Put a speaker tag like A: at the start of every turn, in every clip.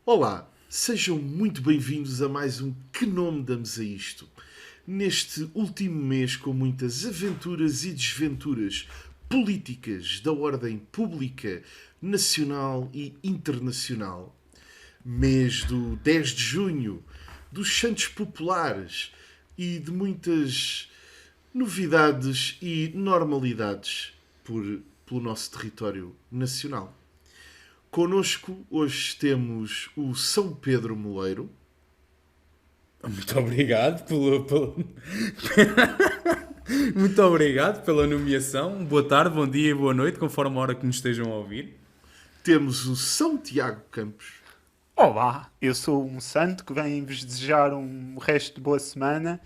A: Olá, sejam muito bem-vindos a mais um Que Nome Damos a Isto? Neste último mês com muitas aventuras e desventuras políticas da ordem pública, nacional e internacional. Mês do 10 de junho, dos Santos Populares e de muitas novidades e normalidades pelo nosso território nacional. Connosco hoje temos o São Pedro Moleiro.
B: Muito obrigado Muito obrigado pela nomeação. Boa tarde, bom dia e boa noite, conforme a hora que nos estejam a ouvir.
A: Temos o São Tiago Campos.
C: Olá, eu sou um santo que vem vos desejar um resto de boa semana.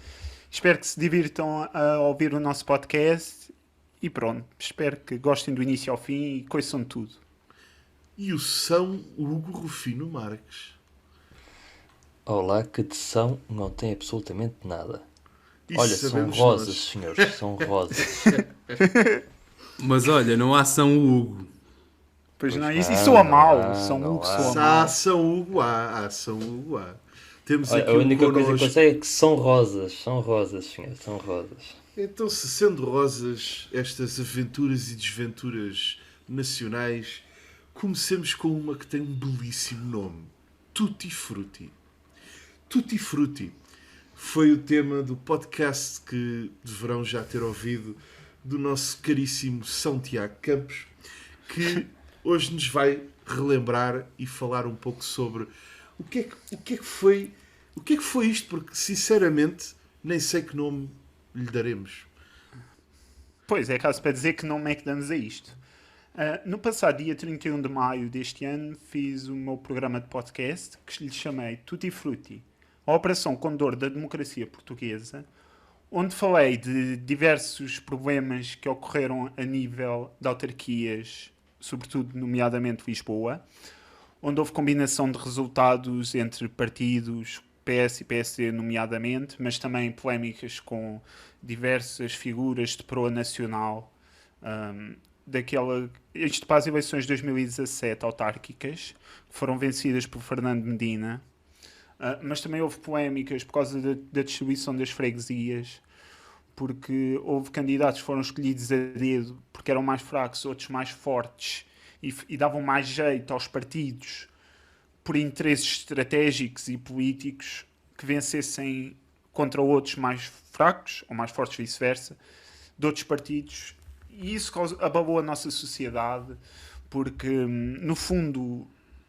C: Espero que se divirtam a ouvir o nosso podcast e pronto, espero que gostem do início ao fim e conheçam tudo.
A: E o São Hugo Rufino Marques.
D: Olá, que de São não tem absolutamente nada.
A: Isso
D: Olha, são
A: sabemos
D: rosas,
A: nós.
D: senhores, são rosas.
B: Mas olha, não há São Hugo.
C: Pois não,
D: Pois
C: isso
D: não,
C: soa
D: não
C: mal,
D: há,
C: São
D: não
C: Hugo
D: há.
C: soa
A: Se
C: mal.
A: há São Hugo, há São Hugo, há. Temos
D: Olha,
A: aqui
D: a única coisa que eu
A: connosco.
D: sei é que são rosas, senhores, são rosas.
A: Então, se sendo rosas estas aventuras e desventuras nacionais, comecemos com uma que tem um belíssimo nome. Tutti Frutti. Tutti Frutti foi o tema do podcast que deverão já ter ouvido do nosso caríssimo São Tiago Campos, que hoje nos vai relembrar e falar um pouco sobre o que é que foi isto, porque sinceramente nem sei que nome lhe daremos.
C: Pois é, caso para dizer que não é que damos a isto. No passado dia 31 de maio deste ano fiz o meu programa de podcast que lhe chamei Tutti Frutti, a Operação Condor da Democracia Portuguesa, onde falei de diversos problemas que ocorreram a nível de autarquias, sobretudo nomeadamente Lisboa, onde houve combinação de resultados entre partidos, PS e PSD nomeadamente, mas também polémicas com diversas figuras de proa nacional, isto para as eleições de 2017 autárquicas, que foram vencidas por Fernando Medina, mas também houve polémicas por causa da distribuição das freguesias, porque houve candidatos que foram escolhidos a dedo porque eram mais fracos, outros mais fortes, e davam mais jeito aos partidos por interesses estratégicos e políticos que vencessem contra outros mais fracos, ou mais fortes vice-versa, de outros partidos. E isso abalou a nossa sociedade, porque, no fundo,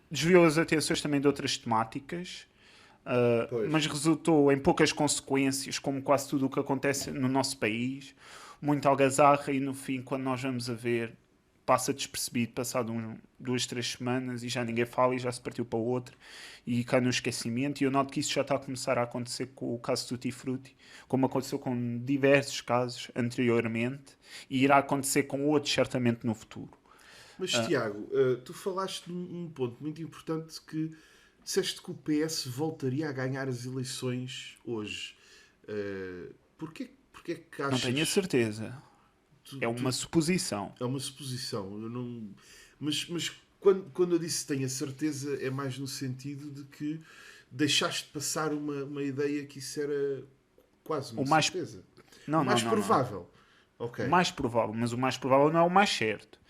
C: desviou as atenções também de outras temáticas, mas resultou em poucas consequências, como quase tudo o que acontece no nosso país. Muita algazarra e, no fim, quando nós vamos a ver, passa despercebido, passado 2-3 semanas e já ninguém fala e já se partiu para o outro e cai no esquecimento. E eu noto que isso já está a começar a acontecer com o caso Tutti Frutti, como aconteceu com diversos casos anteriormente e irá acontecer com outros certamente no futuro.
A: Mas, Tiago, tu falaste num ponto muito importante, que disseste que o PS voltaria a ganhar as eleições hoje. Porquê que achas...
C: Não tenho a certeza. É uma suposição.
A: É uma suposição. Eu não... Mas quando eu disse tenho a certeza, é mais no sentido de que deixaste passar uma ideia que isso era quase uma certeza.
C: Não,
A: o mais
C: não,
A: provável.
C: Não.
A: Okay.
C: O mais provável, mas o mais provável não é o mais certo.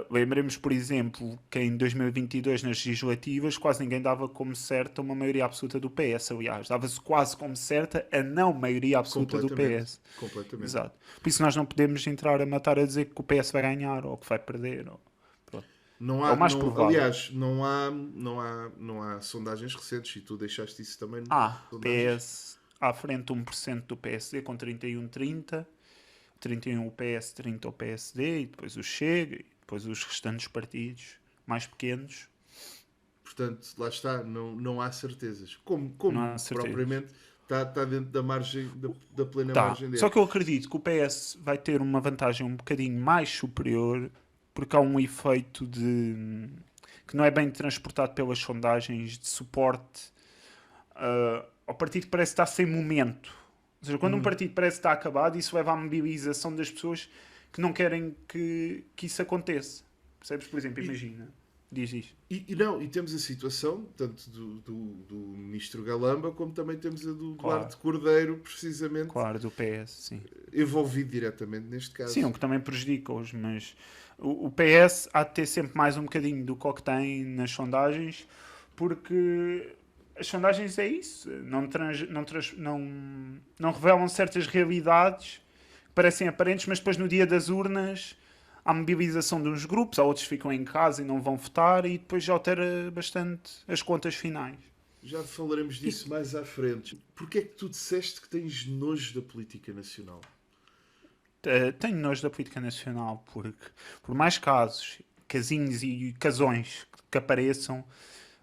C: Lembremos, por exemplo, que em 2022, nas legislativas, quase ninguém dava como certa uma maioria absoluta do PS. Aliás, dava-se quase como certa a não maioria absoluta do PS.
A: Completamente.
C: Exato. Por isso nós não podemos entrar a matar a dizer que o PS vai ganhar ou que vai perder.
A: Não há,
C: é o mais provável.
A: Aliás, não há sondagens recentes, e tu deixaste isso também.
C: PS à frente 1% do PSD com 31-30, 31 o PS, 30 o PSD, e depois o Chega, e depois os restantes partidos mais pequenos.
A: Portanto, lá está, não há certezas. Como
C: há certezas.
A: Propriamente está dentro da margem, da plena margem dele.
C: Só que eu acredito que o PS vai ter uma vantagem um bocadinho mais superior, porque há um efeito que não é bem transportado pelas sondagens de suporte ao partido que parece estar sem momento. Ou seja, quando um partido parece estar acabado, isso leva à mobilização das pessoas que não querem que isso aconteça. Percebes? Por exemplo, imagina. Diz.
A: E temos a situação, tanto do ministro Galamba, como também temos a do Duarte Cordeiro, precisamente.
C: Claro, do PS, sim.
A: Envolvido diretamente neste caso.
C: Sim, o que também prejudica-os, mas o PS há de ter sempre mais um bocadinho do que tem nas sondagens, porque as sondagens é isso, não revelam certas realidades que parecem aparentes, mas depois no dia das urnas há mobilização de uns grupos, há outros que ficam em casa e não vão votar, e depois já altera bastante as contas finais.
A: Já falaremos disso mais à frente. Porquê é que tu disseste que tens nojo da política nacional?
C: Tenho nojo da política nacional porque, por mais casinhos e casões que apareçam,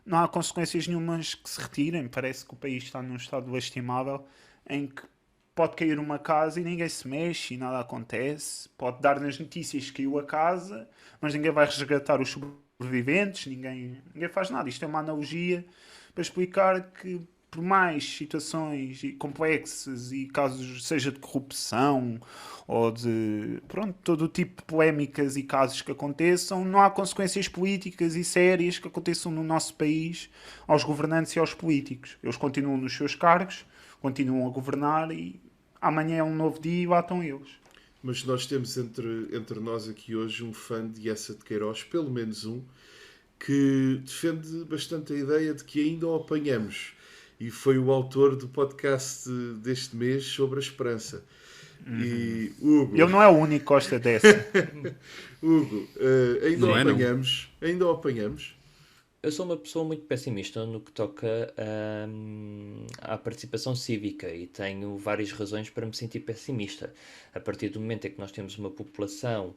C: não há consequências nenhumas que se retirem. Parece que o país está num estado lastimável em que pode cair uma casa e ninguém se mexe e nada acontece. Pode dar nas notícias que caiu a casa, mas ninguém vai resgatar os sobreviventes, ninguém faz nada. Isto é uma analogia para explicar que, por mais situações complexas e casos, seja de corrupção ou de todo o tipo de polémicas e casos que aconteçam, não há consequências políticas e sérias que aconteçam no nosso país aos governantes e aos políticos. Eles continuam nos seus cargos, continuam a governar e amanhã é um novo dia e lá estão eles.
A: Mas nós temos entre nós aqui hoje um fã de Essa de Queiroz, pelo menos um, que defende bastante a ideia de que ainda o apanhamos. E foi o autor do podcast deste mês sobre a esperança. E Hugo...
C: Ele não é o único que gosta dessa.
A: Hugo, ainda o apanhamos?
D: Eu sou uma pessoa muito pessimista no que toca à participação cívica e tenho várias razões para me sentir pessimista. A partir do momento em que nós temos uma população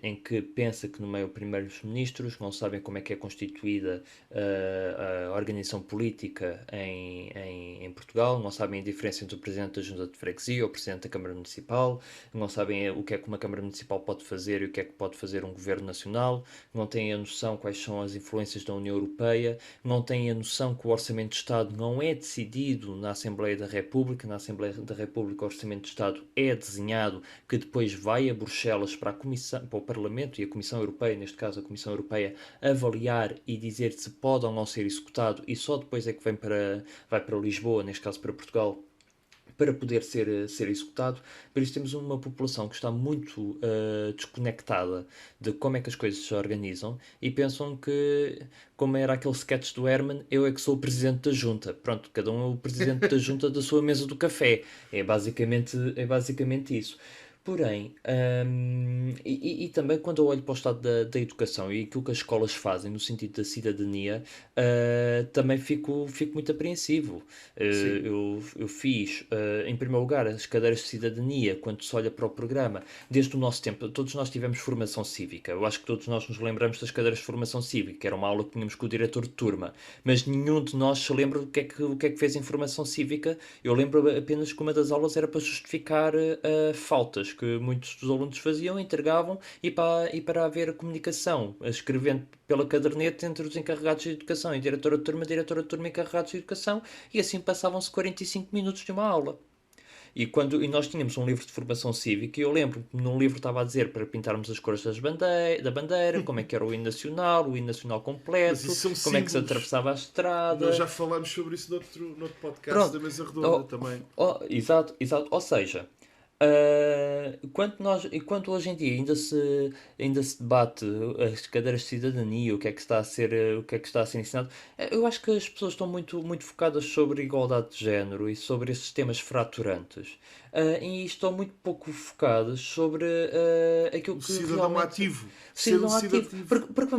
D: em que pensa que nomeia primeiros-ministros, não sabem como é que é constituída a organização política em Portugal, não sabem a diferença entre o Presidente da Junta de Freguesia ou o Presidente da Câmara Municipal, não sabem o que é que uma Câmara Municipal pode fazer e o que é que pode fazer um Governo Nacional, não têm a noção quais são as influências da União Europeia, não têm a noção que o Orçamento de Estado não é decidido na Assembleia da República, na Assembleia da República o Orçamento de Estado é desenhado, que depois vai a Bruxelas para o Parlamento e a Comissão Europeia, neste caso a Comissão Europeia, avaliar e dizer se pode ou não ser executado e só depois é que vai para Lisboa, neste caso para Portugal, para poder ser executado. Por isso temos uma população que está muito desconectada de como é que as coisas se organizam e pensam que, como era aquele sketch do Herman, eu é que sou o presidente da junta. Pronto, cada um é o presidente da junta da sua mesa do café. É basicamente isso. Porém, e também quando eu olho para o estado da educação e aquilo que as escolas fazem no sentido da cidadania, também fico muito apreensivo. Eu fiz, em primeiro lugar, as cadeiras de cidadania, quando se olha para o programa, desde o nosso tempo, todos nós tivemos formação cívica. Eu acho que todos nós nos lembramos das cadeiras de formação cívica, que era uma aula que tínhamos com o diretor de turma, mas nenhum de nós se lembra do que é que fez em formação cívica. Eu lembro apenas que uma das aulas era para justificar faltas que muitos dos alunos faziam, entregavam e para haver comunicação, escrevendo pela caderneta entre os encarregados de educação e diretora de turma e encarregados de educação, e assim passavam-se 45 minutos de uma aula. E nós tínhamos um livro de formação cívica, e eu lembro que num livro estava a dizer para pintarmos as cores da bandeira, como é que era o hino nacional completo, como é que se atravessava a estrada.
A: Nós já falámos sobre isso noutro podcast. Pronto. Da Mesa Redonda também.
D: Exato. Ou seja, enquanto hoje em dia ainda se debate as cadeiras de cidadania, o que é que está a ser ensinado, eu acho que as pessoas estão muito, muito focadas sobre igualdade de género e sobre esses temas fraturantes, e estão muito pouco focadas sobre aquilo que
A: cidadão
D: realmente...
A: ativo.
D: Cidadão ativo. Porque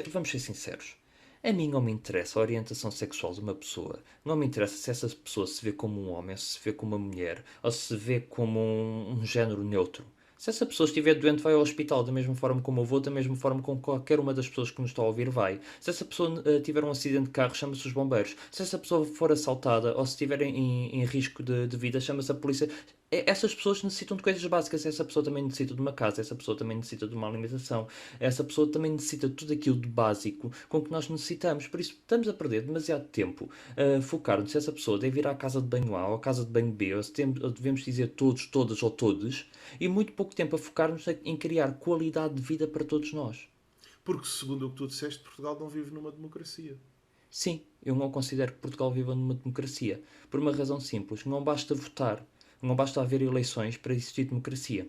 D: vamos ser sinceros. A mim não me interessa a orientação sexual de uma pessoa. Não me interessa se essa pessoa se vê como um homem, se vê como uma mulher, ou se vê como um género neutro. Se essa pessoa estiver doente, vai ao hospital da mesma forma como eu vou, da mesma forma como qualquer uma das pessoas que nos está a ouvir vai. Se essa pessoa tiver um acidente de carro, chama-se os bombeiros. Se essa pessoa for assaltada ou se estiver em risco de vida, chama-se a polícia. Essas pessoas necessitam de coisas básicas. Essa pessoa também necessita de uma casa, essa pessoa também necessita de uma alimentação, essa pessoa também necessita de tudo aquilo de básico com que nós necessitamos. Por isso estamos a perder demasiado tempo a focar-nos se essa pessoa deve ir à casa de banho A ou à casa de banho B, ou se devemos dizer todos, todas ou todos, e muito pouco tempo a focar-nos em criar qualidade de vida para todos nós.
A: Porque, segundo o que tu disseste, Portugal não vive numa democracia.
D: Sim, eu não considero que Portugal viva numa democracia. Por uma razão simples. Não basta votar. Não basta haver eleições para existir democracia.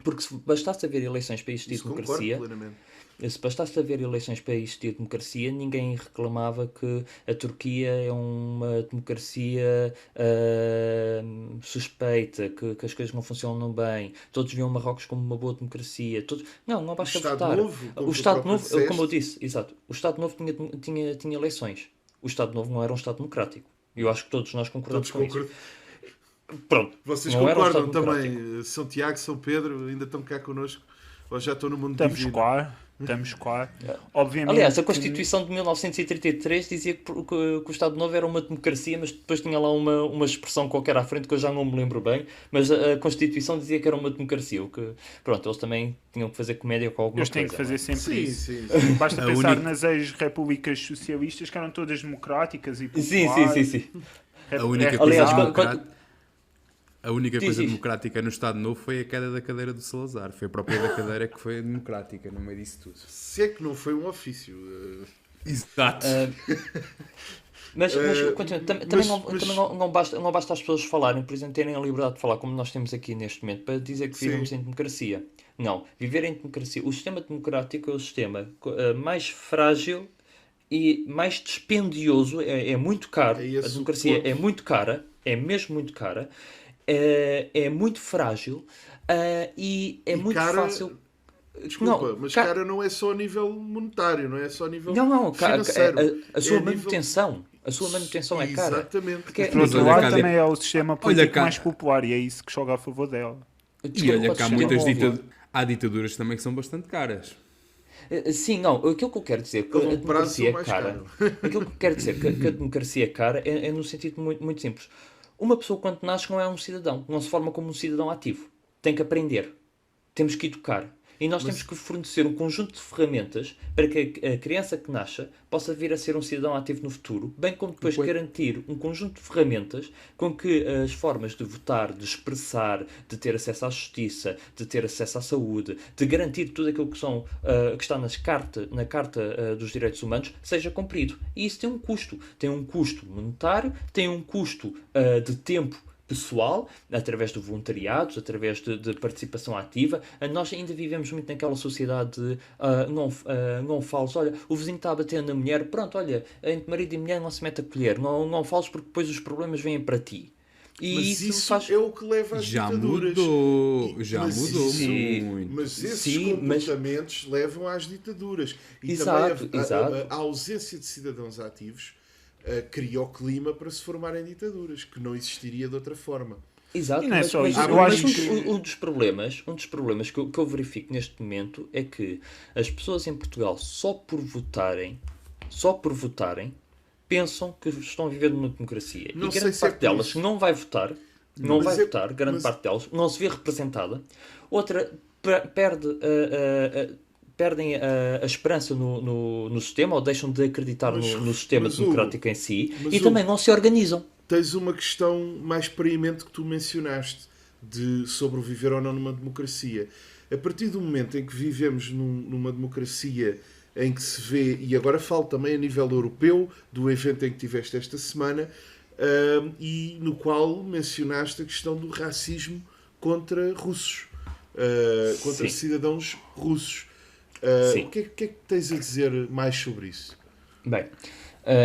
D: Porque se bastasse haver eleições para existir
A: Isso concordo
D: democracia,
A: plenamente.
D: se bastasse haver eleições para existir democracia, ninguém reclamava que a Turquia é uma democracia suspeita, que as coisas não funcionam bem. Todos viam Marrocos como uma boa democracia. Não
A: O
D: basta
A: Estado
D: votar.
A: Novo, como
D: O
A: tu
D: Estado
A: próprio
D: Novo,
A: disseste,
D: como eu disse, exato. O Estado Novo tinha eleições. O Estado Novo não era um Estado democrático. Eu acho que todos nós concordamos
A: todos
D: com isso.
A: concordam.
D: Pronto.
A: Vocês
D: não era um
A: concordam
D: Estado democrático.
A: também? São Tiago, São Pedro, ainda estão cá connosco? Ou já estão no mundo
C: Estamos
A: divino?
C: claro. Obviamente
D: Aliás, a
C: que-
D: Constituição de 1933 dizia que o Estado Novo era uma democracia, mas depois tinha lá uma expressão qualquer à frente que eu já não me lembro bem, mas a Constituição dizia que era uma democracia, o que, pronto, eles também tinham que fazer comédia com alguma
C: Eles têm
D: coisa.
C: que fazer sempre
A: Sim,
C: isso.
A: sim, sim.
C: Basta
B: A
C: pensar
B: única-
C: nas ex-repúblicas socialistas que eram todas democráticas e
D: Sim,
C: populares.
D: sim.
B: A única
C: É-
B: coisa
D: Aliás,
B: democrática... A única
D: Diz,
B: coisa
D: diz.
B: democrática no Estado Novo foi a queda da cadeira do Salazar. Foi a própria da cadeira que foi democrática no meio disso tudo.
A: Se é que não foi um ofício.
B: Exato.
D: Mas continua, também, não basta as pessoas falarem, por exemplo, terem a liberdade de falar, como nós temos aqui neste momento, para dizer que vivemos em democracia. Não, viver em democracia. O sistema democrático é o sistema mais frágil e mais dispendioso, é muito caro.
A: É esse
D: A
A: o
D: democracia
A: ponto.
D: é muito cara, é mesmo muito cara, é muito frágil e é
A: E
D: muito
A: cara-
D: fácil.
A: Desculpa,
D: Não,
A: mas
D: ca-
A: cara não é só a nível monetário, não é só a nível
D: Não,
A: financeiro.
D: a sua
A: É a nível-
D: manutenção. A sua manutenção é cara.
A: Exatamente.
D: Porque-
C: Por outro
B: olha,
C: lado,
B: cá
C: também é o sistema político
B: cá-
C: mais popular e é isso que joga a favor dela.
B: E
D: Desculpa,
B: olha que há
D: podes
B: muitas
D: chamar ao
B: ditaduras. Há ditaduras também que são bastante caras.
D: Sim, não, aquilo que eu quero dizer que
A: A
D: a
A: longo prazo
D: democracia é
A: são mais
D: cara. Aquilo que eu quero dizer que a democracia é cara é no sentido muito simples. Uma pessoa, quando nasce, não é um cidadão, não se forma como um cidadão ativo. Tem que aprender. Temos que educar. E nós temos que fornecer um conjunto de ferramentas para que a criança que nasça possa vir a ser um cidadão ativo no futuro, bem como depois garantir um conjunto de ferramentas com que as formas de votar, de expressar, de ter acesso à justiça, de ter acesso à saúde, de garantir tudo aquilo que está na Carta dos Direitos Humanos, seja cumprido. E isso tem um custo. Tem um custo monetário, tem um custo de tempo pessoal, através de voluntariados, através de participação ativa. Nós ainda vivemos muito naquela sociedade de não fales, olha, o vizinho está a bater na mulher, pronto, olha, entre marido e mulher não se mete a colher, não fales porque depois os problemas vêm para ti. E
A: Mas
D: isso faz...
A: é o que leva às
B: Já
A: ditaduras.
B: mudou.
A: E-
B: Já
A: mas
B: mudou
A: isso-
B: muito.
A: Mas esses
D: Sim, mas-
A: comportamentos levam às ditaduras. E
D: Exato,
A: também
D: exato.
A: a ausência de cidadãos ativos cria o clima para se formarem ditaduras, que não existiria de outra forma.
D: Exato,
C: E não é
D: mas,
C: só
D: mas-
C: isso,
A: eu
D: mas
A: acho
C: que-
D: um dos problemas que eu verifico neste momento é que as pessoas em Portugal, só por votarem, pensam que estão a viver numa democracia.
A: Não
D: E
A: sei
D: grande
A: se é
D: parte
A: por
D: delas
A: isso.
D: não vai votar, grande
A: mas-
D: parte delas não se vê representada. Outra perdem a esperança no sistema ou deixam de acreditar
A: Mas-
D: no sistema
A: mas, Hugo,
D: democrático em si
A: mas,
D: e
A: Hugo,
D: também não se organizam.
A: Tens uma questão mais preemente que tu mencionaste de sobreviver ou não numa democracia. A partir do momento em que vivemos numa democracia em que se vê, e agora falo também a nível europeu, do evento em que tiveste esta semana, e no qual mencionaste a questão do racismo contra russos, contra
D: Sim.
A: cidadãos russos.
D: Sim.
A: O que é que tens a dizer mais sobre isso?
D: Bem,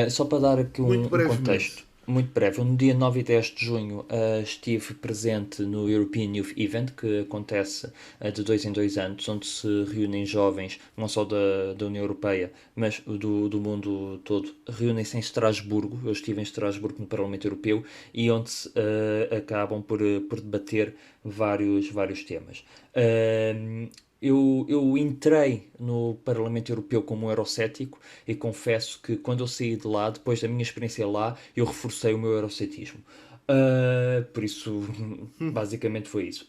D: só para dar aqui
A: Muito
D: um
A: brevemente.
D: contexto muito breve, no dia 9 e 10 de junho estive presente no European Youth Event, que acontece de 2 em 2 anos, onde se reúnem jovens, não só da União Europeia, mas do mundo todo, reúnem-se em Estrasburgo. Eu estive em Estrasburgo no Parlamento Europeu e onde se acabam por debater vários temas. Eu entrei no Parlamento Europeu como um eurocético e confesso que quando eu saí de lá, depois da minha experiência lá, eu reforcei o meu eurocetismo. Por isso, basicamente foi isso.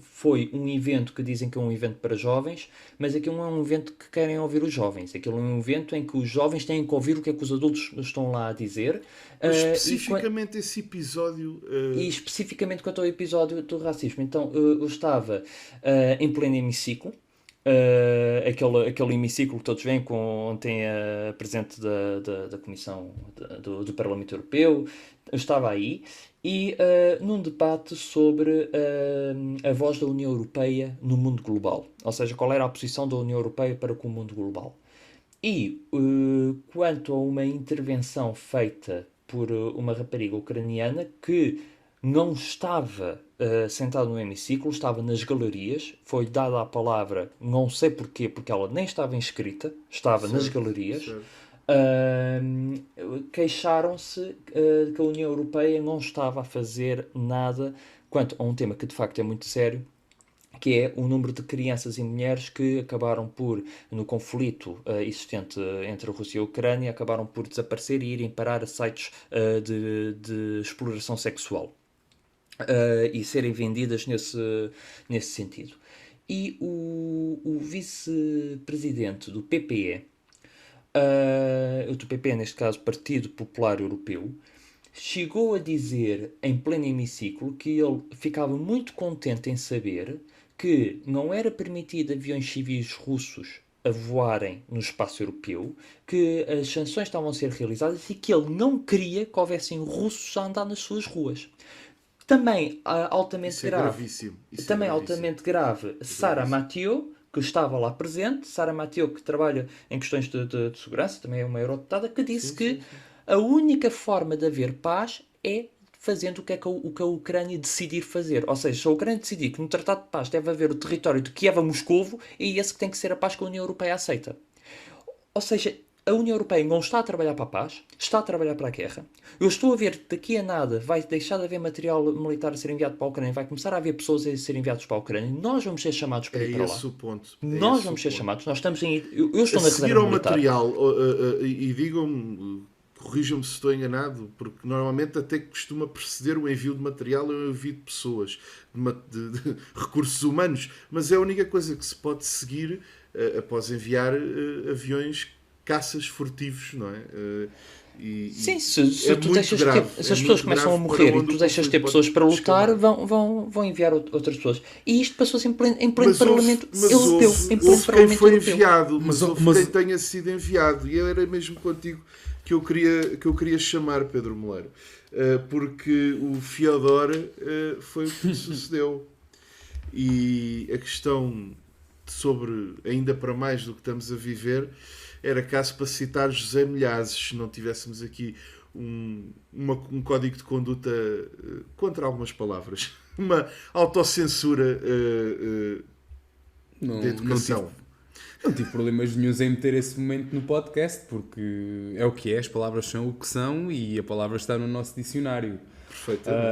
D: Foi um evento que dizem que é um evento para jovens, mas aquilo não é um evento que querem ouvir os jovens. Aquilo é um evento em que os jovens têm que ouvir o que é que os adultos estão lá a dizer.
A: Mas
D: e
A: especificamente esse episódio...
D: e especificamente quanto ao episódio do racismo. Então, eu estava em pleno hemiciclo, aquele hemiciclo que todos veem, onde tem a presidente da Comissão do Parlamento Europeu, estava aí, e num debate sobre a voz da União Europeia no mundo global. Ou seja, qual era a posição da União Europeia para com o mundo global. E quanto a uma intervenção feita por uma rapariga ucraniana que não estava sentada no hemiciclo, estava nas galerias, foi dada a palavra, não sei porquê, porque ela nem estava inscrita, estava nas galerias.
A: Certo.
D: Queixaram-se que a União Europeia não estava a fazer nada quanto a um tema que de facto é muito sério, que é o número de crianças e mulheres que acabaram por, no conflito existente entre a Rússia e a Ucrânia, acabaram por desaparecer e irem parar a sites de exploração sexual. E serem vendidas nesse sentido. E o vice-presidente do PPE, do PP, neste caso Partido Popular Europeu, chegou a dizer em pleno hemiciclo que ele ficava muito contente em saber que não era permitido aviões civis russos a voarem no espaço europeu, que as sanções estavam a ser realizadas e que ele não queria que houvessem russos a andar nas suas ruas. Também altamente
A: Isso é
D: grave.
A: gravíssimo. Isso
D: Também
A: é gravíssimo.
D: altamente grave, Sara Mathieu, que estava lá presente, Sara Mathieu, que trabalha em questões de segurança, também é uma eurodeputada, que disse que a única forma de haver paz é fazendo o que a Ucrânia decidir fazer. Ou seja, se a Ucrânia decidir que no Tratado de Paz deve haver o território de Kiev a Moscovo, é esse que tem que ser a paz que a União Europeia aceita. Ou seja, a União Europeia não está a trabalhar para a paz, está a trabalhar para a guerra. Eu estou a ver que daqui a nada vai deixar de haver material militar a ser enviado para a Ucrânia, vai começar a haver pessoas a ser enviados para a Ucrânia. Nós vamos ser chamados para ir para lá.
A: É esse o ponto.
D: Nós vamos ser chamados. Nós estamos em... Eu estou na
A: seguir
D: reserva
A: ao
D: militar.
A: material, e digam-me, corrijam-me se estou enganado, porque normalmente até costuma preceder o envio de material e o envio de pessoas, de recursos humanos, mas é a única coisa que se pode seguir após enviar aviões caças furtivos, não é?
D: Sim, se
A: é
D: tu
A: muito
D: deixas
A: grave,
D: se as
A: é
D: pessoas
A: muito
D: começam a
A: grave
D: morrer
A: para
D: e
A: onde
D: tu
A: o
D: deixas de ter
A: conflito
D: pessoas
A: pode
D: para lutar,
A: escalar.
D: vão enviar outras pessoas. E isto passou-se em pleno
A: Mas
D: Parlamento Europeu.
A: houve
D: Em pleno
A: quem
D: Parlamento
A: foi
D: Europeu.
A: enviado, mas houve
B: mas-
A: quem tenha sido enviado. E era mesmo contigo que eu queria chamar, Pedro Moleiro. Porque o Fiodor foi o que sucedeu. E a questão sobre, ainda para mais do que estamos a viver, era caso para citar José Milhazes, se não tivéssemos aqui um código de conduta contra algumas palavras. Uma autocensura de educação.
B: Não tive problemas nenhuns em meter esse momento no podcast, porque é o que é, as palavras são o que são e a palavra está no nosso dicionário.
A: Perfeitamente.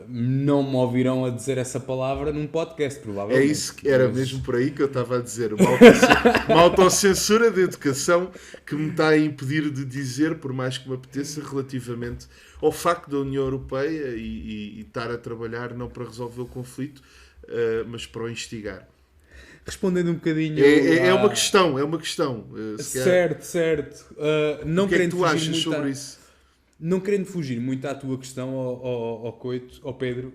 B: Não me ouvirão a dizer essa palavra num podcast,
A: É
B: provavelmente.
A: isso que era
B: Mas-
A: mesmo por aí que eu estava a dizer. Uma autocensura de educação que me está a impedir de dizer, por mais que me apeteça, relativamente ao facto da União Europeia e estar a trabalhar não para resolver o conflito, mas para o instigar.
B: Respondendo um bocadinho...
A: É uma
B: à-
A: questão, se calhar.
B: Certo. Não
A: O que é que
B: querendo
A: tu
B: fugir
A: achas
B: muito
A: sobre
B: à-
A: isso?
B: Não querendo fugir muito à tua questão, ao Coito, ao Pedro,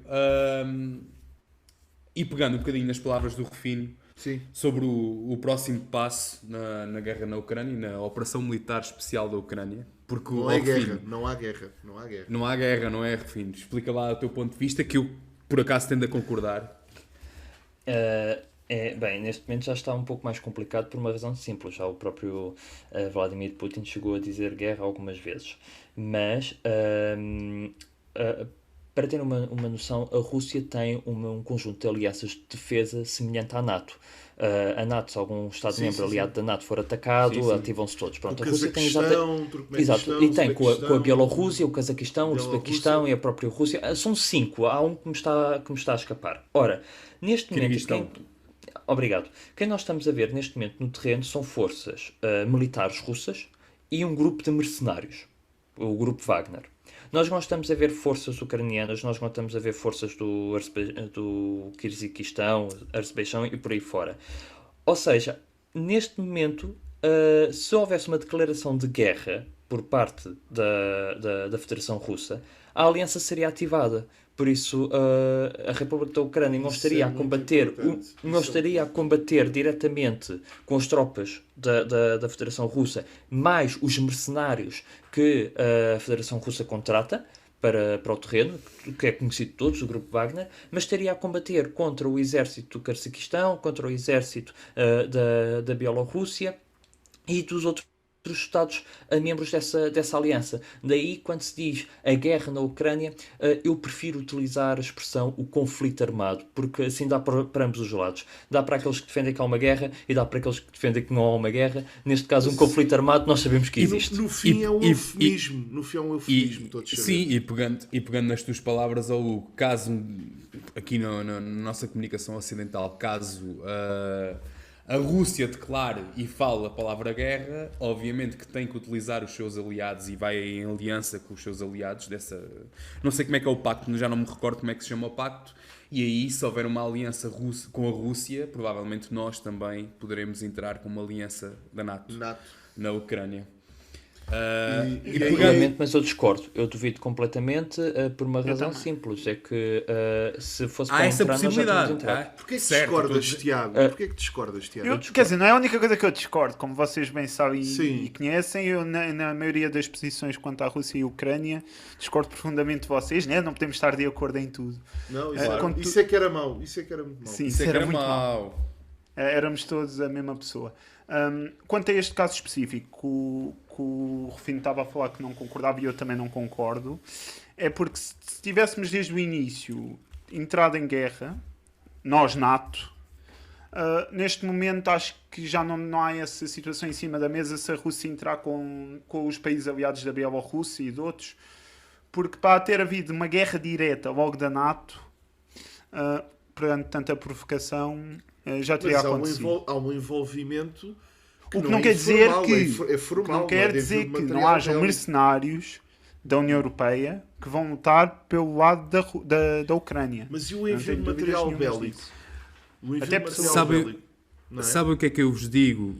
B: e pegando um bocadinho nas palavras do Rufino
A: Sim.
B: sobre o próximo passo na guerra na Ucrânia, na operação militar especial da Ucrânia, porque
A: Não
B: o
A: é
B: Rufino,
A: guerra, não há guerra, não há guerra.
B: não há guerra, não é, Rufino? Explica lá o teu ponto de vista, que eu por acaso tendo a concordar.
D: Bem, neste momento já está um pouco mais complicado por uma razão simples. Já o próprio Vladimir Putin chegou a dizer guerra algumas vezes. Mas, para ter uma noção, a Rússia tem um conjunto de alianças de defesa semelhante à NATO. A NATO, se algum Estado-membro
A: Sim,
D: aliado da NATO for atacado,
B: Sim, sim.
D: ativam-se todos. Pronto,
A: O
D: a Rússia tem
A: Cazaquistão, Turcomenistão,
D: Exato, e tem com a
A: Uzbequistão,
D: Bielorrússia, o Cazaquistão, o
A: Bielorrússia.
D: Uzbequistão e a própria Rússia. São 5, há um que me está a escapar. Ora, neste momento,
B: Kirguistão.
D: obrigado. Quem nós estamos a ver neste momento no terreno são forças militares russas e um grupo de mercenários, o grupo Wagner. Nós não estamos a ver forças ucranianas, nós não estamos a ver forças do Kirguistão, Azerbaijão e por aí fora. Ou seja, neste momento, se houvesse uma declaração de guerra por parte da Federação Russa, a aliança seria ativada. Por isso, a República da Ucrânia não
A: Isso
D: estaria
A: é
D: a
A: muito
D: combater,
A: importante.
D: não
A: Isso é
D: estaria a combater diretamente com as tropas da Federação Russa, mais os mercenários que a Federação Russa contrata para o terreno, que é conhecido de todos, o Grupo Wagner, mas estaria a combater contra o exército do Cazaquistão, contra o exército da Bielorrússia e dos outros Estados membros dessa aliança. Daí, quando se diz a guerra na Ucrânia, eu prefiro utilizar a expressão o conflito armado, porque assim dá para ambos os lados. Dá para aqueles que defendem que há uma guerra e dá para aqueles que defendem que não há uma guerra. Neste caso, um conflito armado, nós sabemos que existe.
A: No fim é um eufemismo. No fim é um eufemismo, todos sabemos.
B: Sim, e pegando nas tuas palavras, ou caso, aqui na nossa comunicação ocidental, caso a Rússia declare e fale a palavra guerra, obviamente que tem que utilizar os seus aliados e vai em aliança com os seus aliados dessa... Não sei como é que é o pacto, já não me recordo como é que se chama o pacto, e aí se houver uma aliança com a Rússia, provavelmente nós também poderemos entrar com uma aliança da NATO. Na Ucrânia.
D: Provavelmente, mas eu discordo. Eu duvido completamente por uma razão simples. É que se fosse para
B: essa
D: entrar, nós já tínhamos
B: possibilidade.
D: entrado.
A: Porquê que discordas, Tiago? Porquê que discordas, Tiago?
C: Quer dizer, não é a única coisa que eu discordo, como vocês bem sabem
A: Sim.
C: e conhecem, eu na maioria das posições quanto à Rússia e à Ucrânia discordo profundamente de vocês, né? Não podemos estar de acordo em tudo.
A: Não, isso é que era mau. Isso é que era muito mau.
C: Sim,
B: Isso é que era
C: muito mau.
B: mau.
C: Éramos todos a mesma pessoa. Quanto a este caso específico, que o Rufino estava a falar que não concordava e eu também não concordo, é porque se tivéssemos desde o início entrado em guerra, nós NATO, neste momento acho que já não há essa situação em cima da mesa se a Rússia entrar com os países aliados da Bielorrússia e de outros, porque para ter havido uma guerra direta logo da NATO, perante tanta provocação, já teria acontecido.
A: Há um envolvimento que
C: O que não quer dizer que
A: é formal,
C: não quer dizer que não hajam mercenários da União Europeia que vão lutar pelo lado da Ucrânia.
A: Mas e o envio de material bélico?
B: Sabe o que é que eu vos digo?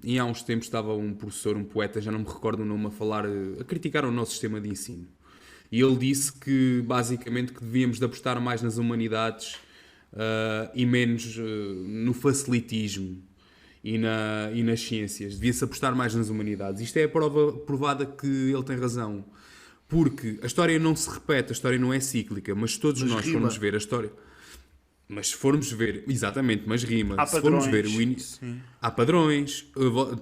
B: E há uns tempos estava um professor, um poeta, já não me recordo o nome, a criticar o nosso sistema de ensino. E ele disse que basicamente que devíamos de apostar mais nas humanidades e menos no facilitismo e nas ciências. Devia-se apostar mais nas humanidades. Isto é a prova provada que ele tem razão. Porque a história não se repete, a história não é cíclica, mas todos nós formos ver a história... Mas se formos ver, exatamente, mas rima.
C: Há
B: se formos ver há padrões.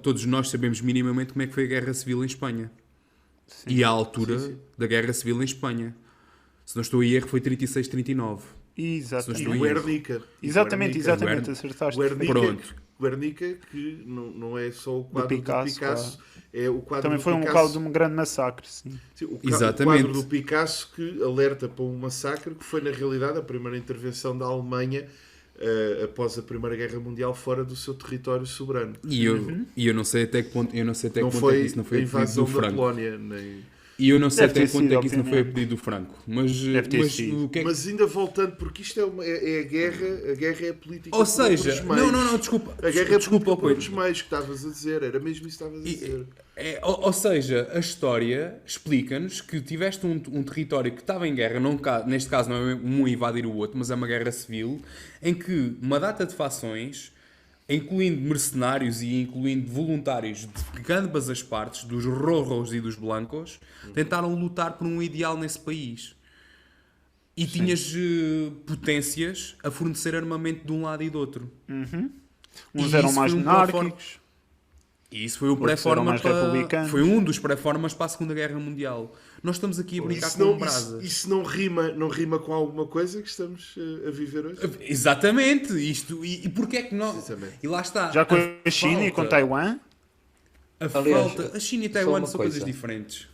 B: Todos nós sabemos minimamente como é que foi a Guerra Civil em Espanha. Sim. E à altura da Guerra Civil em Espanha. Se não estou em erro, foi 36, 39.
C: Exatamente.
A: E o Guernica.
C: Exatamente, acertaste.
A: Guernica, que não é só o quadro do Picasso, é o quadro
C: também
A: do
C: foi
A: Picasso.
C: um quadro de um grande massacre. Sim.
A: Sim, o quadro do Picasso que alerta para um massacre que foi, na realidade, a primeira intervenção da Alemanha após a Primeira Guerra Mundial fora do seu território soberano.
B: E eu não sei até que ponto, é que isso não foi
A: a invasão
B: do
A: da
B: Franco.
A: Polónia, nem...
B: E eu não sei até que ponto é que isso não foi a pedido do Franco. Mas
A: ainda voltando, porque isto é a guerra é a política.
B: Ou seja, não, desculpa.
A: A guerra é política por outros meios que estavas a dizer. Era mesmo isso que estavas a dizer.
B: Ou seja, a história explica-nos que tiveste um território que estava em guerra, neste caso não é um invadir o outro, mas é uma guerra civil, em que uma data de fações, incluindo mercenários e incluindo voluntários de ambas as partes, dos rojos e dos blancos, tentaram lutar por um ideal nesse país. E tinhas potências a fornecer armamento de um lado e do outro.
C: Uns eram mais monárquicos.
B: E isso foi o pré-forma foi um dos pré-formas para a Segunda Guerra Mundial. Nós estamos aqui a brincar com brasas.
A: Isso não rima com alguma coisa que estamos a viver hoje?
B: Exatamente. E porquê é que nós... E lá está.
C: Já com a China e com Taiwan?
B: A China e Taiwan são coisas diferentes.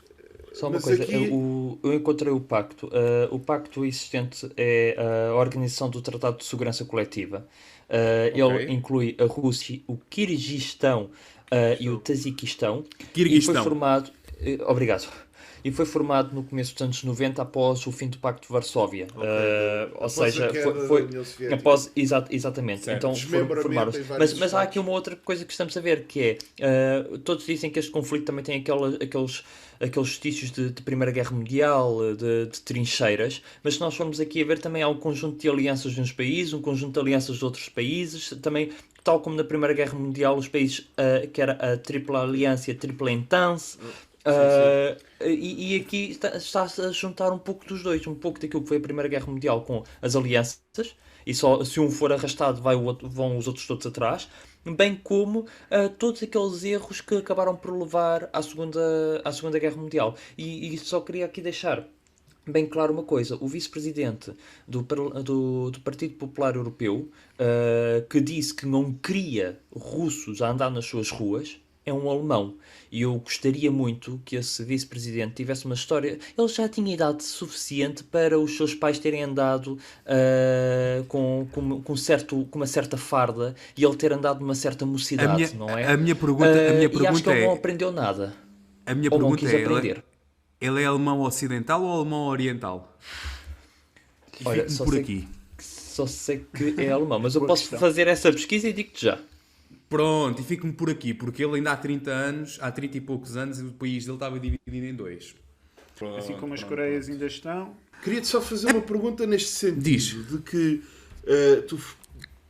D: Só uma coisa, eu encontrei o pacto. O pacto existente é a Organização do Tratado de Segurança Coletiva. Ele inclui a Rússia, o Quirguistão e o Tajiquistão. E foi formado... Obrigado. e foi formado no começo dos anos 90 após o fim do Pacto de Varsóvia. Ou
A: Após
D: seja,
A: a queda
D: foi
A: da União Soviética.
D: após, exatamente.
B: Certo.
D: Então
A: Desmembramento
D: formaram-se.
A: em vários
D: Mas há
A: estados.
D: aqui uma outra coisa que estamos a ver, que é, todos dizem que este conflito também tem aqueles vestígios de Primeira Guerra Mundial, de trincheiras, mas se nós formos aqui a ver, também há um conjunto de alianças de uns países, um conjunto de alianças de outros países, também, tal como na Primeira Guerra Mundial, os países, que era a Tripla Aliança e a Tripla Entente, e aqui está-se a juntar um pouco dos dois, um pouco daquilo que foi a Primeira Guerra Mundial com as alianças, e só se um for arrastado vão os outros todos atrás, bem como todos aqueles erros que acabaram por levar à Segunda Guerra Mundial. E só queria aqui deixar bem claro uma coisa: o vice-presidente do Partido Popular Europeu, que disse que não queria russos a andar nas suas ruas, é um alemão. E eu gostaria muito que esse vice-presidente tivesse uma história. Ele já tinha idade suficiente para os seus pais terem andado com uma certa farda e ele ter andado numa certa mocidade, não é?
B: A minha pergunta
D: E acho que ele não aprendeu nada.
B: A minha
D: Ou não
B: pergunta
D: quis
B: é,
D: aprender.
B: ele é alemão ocidental ou alemão oriental?
D: Olha,
B: Fico por aqui.
D: Só sei que é alemão, mas eu
C: Boa
D: posso
C: questão.
D: fazer essa pesquisa e digo-te já.
B: Pronto, e fico-me por aqui, porque ele ainda há 30 anos, há 30 e poucos anos, o país dele estava dividido em dois.
C: Assim como as Coreias ainda estão.
A: Queria-te só fazer uma pergunta neste sentido.
B: Diz.
A: De que tu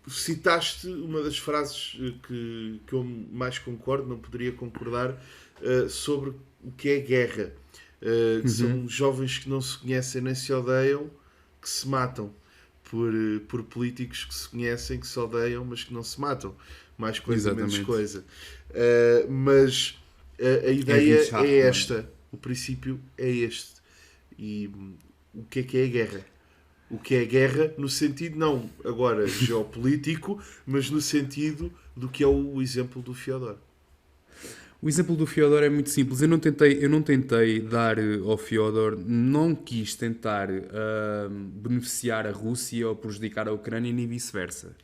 A: citaste uma das frases que eu mais concordo, não poderia concordar, sobre o que é guerra. Que são jovens que não se conhecem nem se odeiam, que se matam. Por políticos que se conhecem, que se odeiam, mas que não se matam. Mais coisa, menos
B: Exatamente.
A: coisa. Mas a ideia
B: Richard,
A: é esta. O princípio é este. E o que é a guerra? O que é a guerra no sentido, não agora geopolítico, mas no sentido do que é o exemplo do Fiodor.
B: O exemplo do Fiodor é muito simples. Eu não tentei dar ao Fiodor, não quis tentar beneficiar a Rússia ou prejudicar a Ucrânia, nem vice-versa.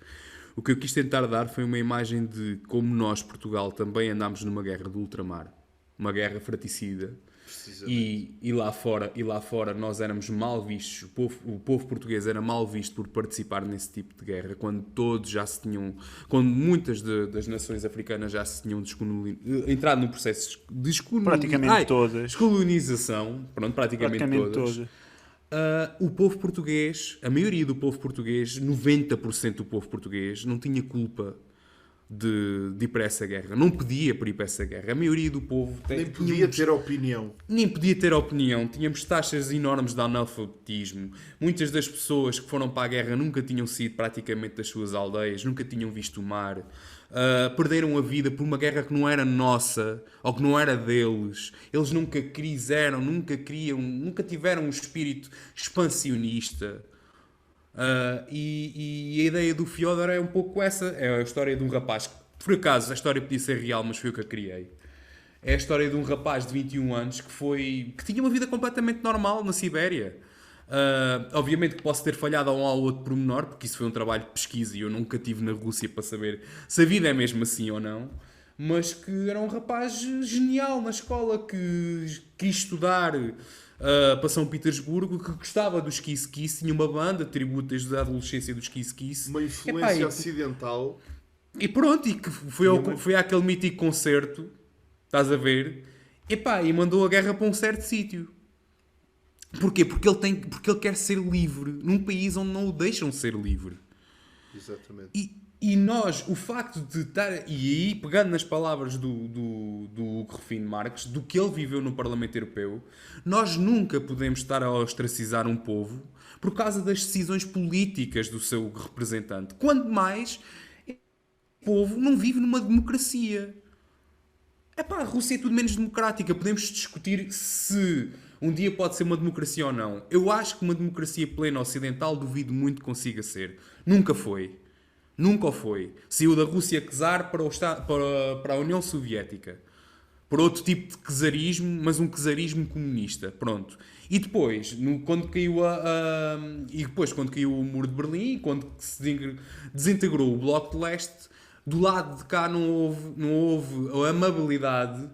B: O que eu quis tentar dar foi uma imagem de como nós, Portugal, também andámos numa guerra do ultramar. Uma guerra fratricida. E lá fora nós éramos mal vistos, o povo português era mal visto por participar nesse tipo de guerra, quando muitas das nações africanas já se tinham entrado no processo de
C: Praticamente todas.
B: descolonização, praticamente todas. O povo português, a maioria do povo português, 90% do povo português, não tinha culpa de ir para essa guerra. Não podia ir para essa guerra. A maioria do povo
A: Nem podia ter opinião.
B: nem podia ter opinião. Tínhamos taxas enormes de analfabetismo. Muitas das pessoas que foram para a guerra nunca tinham saído praticamente das suas aldeias, nunca tinham visto o mar. Perderam a vida por uma guerra que não era nossa ou que não era deles. Eles nunca quiseram, nunca tiveram um espírito expansionista. E a ideia do Fiodor é um pouco essa. É a história de um rapaz que, por acaso, a história podia ser real, mas foi o que eu criei. É a história de um rapaz de 21 anos que tinha uma vida completamente normal na Sibéria. Obviamente que posso ter falhado a um ou outro pormenor, porque isso foi um trabalho de pesquisa e eu nunca estive na Rússia para saber se a vida é mesmo assim ou não. Mas que era um rapaz genial na escola, que quis estudar para São Petersburgo, que gostava dos Kiss Kiss, tinha uma banda, tributo desde a adolescência dos Kiss Kiss.
A: Uma influência ocidental.
B: E pronto, e que foi àquele mítico concerto, estás a ver, e mandou a guerra para um certo sítio. Porquê? Porque ele quer ser livre num país onde não o deixam ser livre.
A: Exatamente.
B: E nós, o facto de estar... E aí, pegando nas palavras do Rufino Marques, do que ele viveu no Parlamento Europeu, nós nunca podemos estar a ostracizar um povo por causa das decisões políticas do seu representante. Quanto mais o povo não vive numa democracia. A Rússia é tudo menos democrática. Podemos discutir se um dia pode ser uma democracia ou não. Eu acho que uma democracia plena ocidental duvido muito que consiga ser. Nunca foi. Nunca o foi. Saiu da Rússia czar para a União Soviética. Por outro tipo de czarismo, mas um czarismo comunista. Pronto. E depois, quando caiu quando caiu o Muro de Berlim, quando se desintegrou o Bloco de Leste, do lado de cá não houve a amabilidade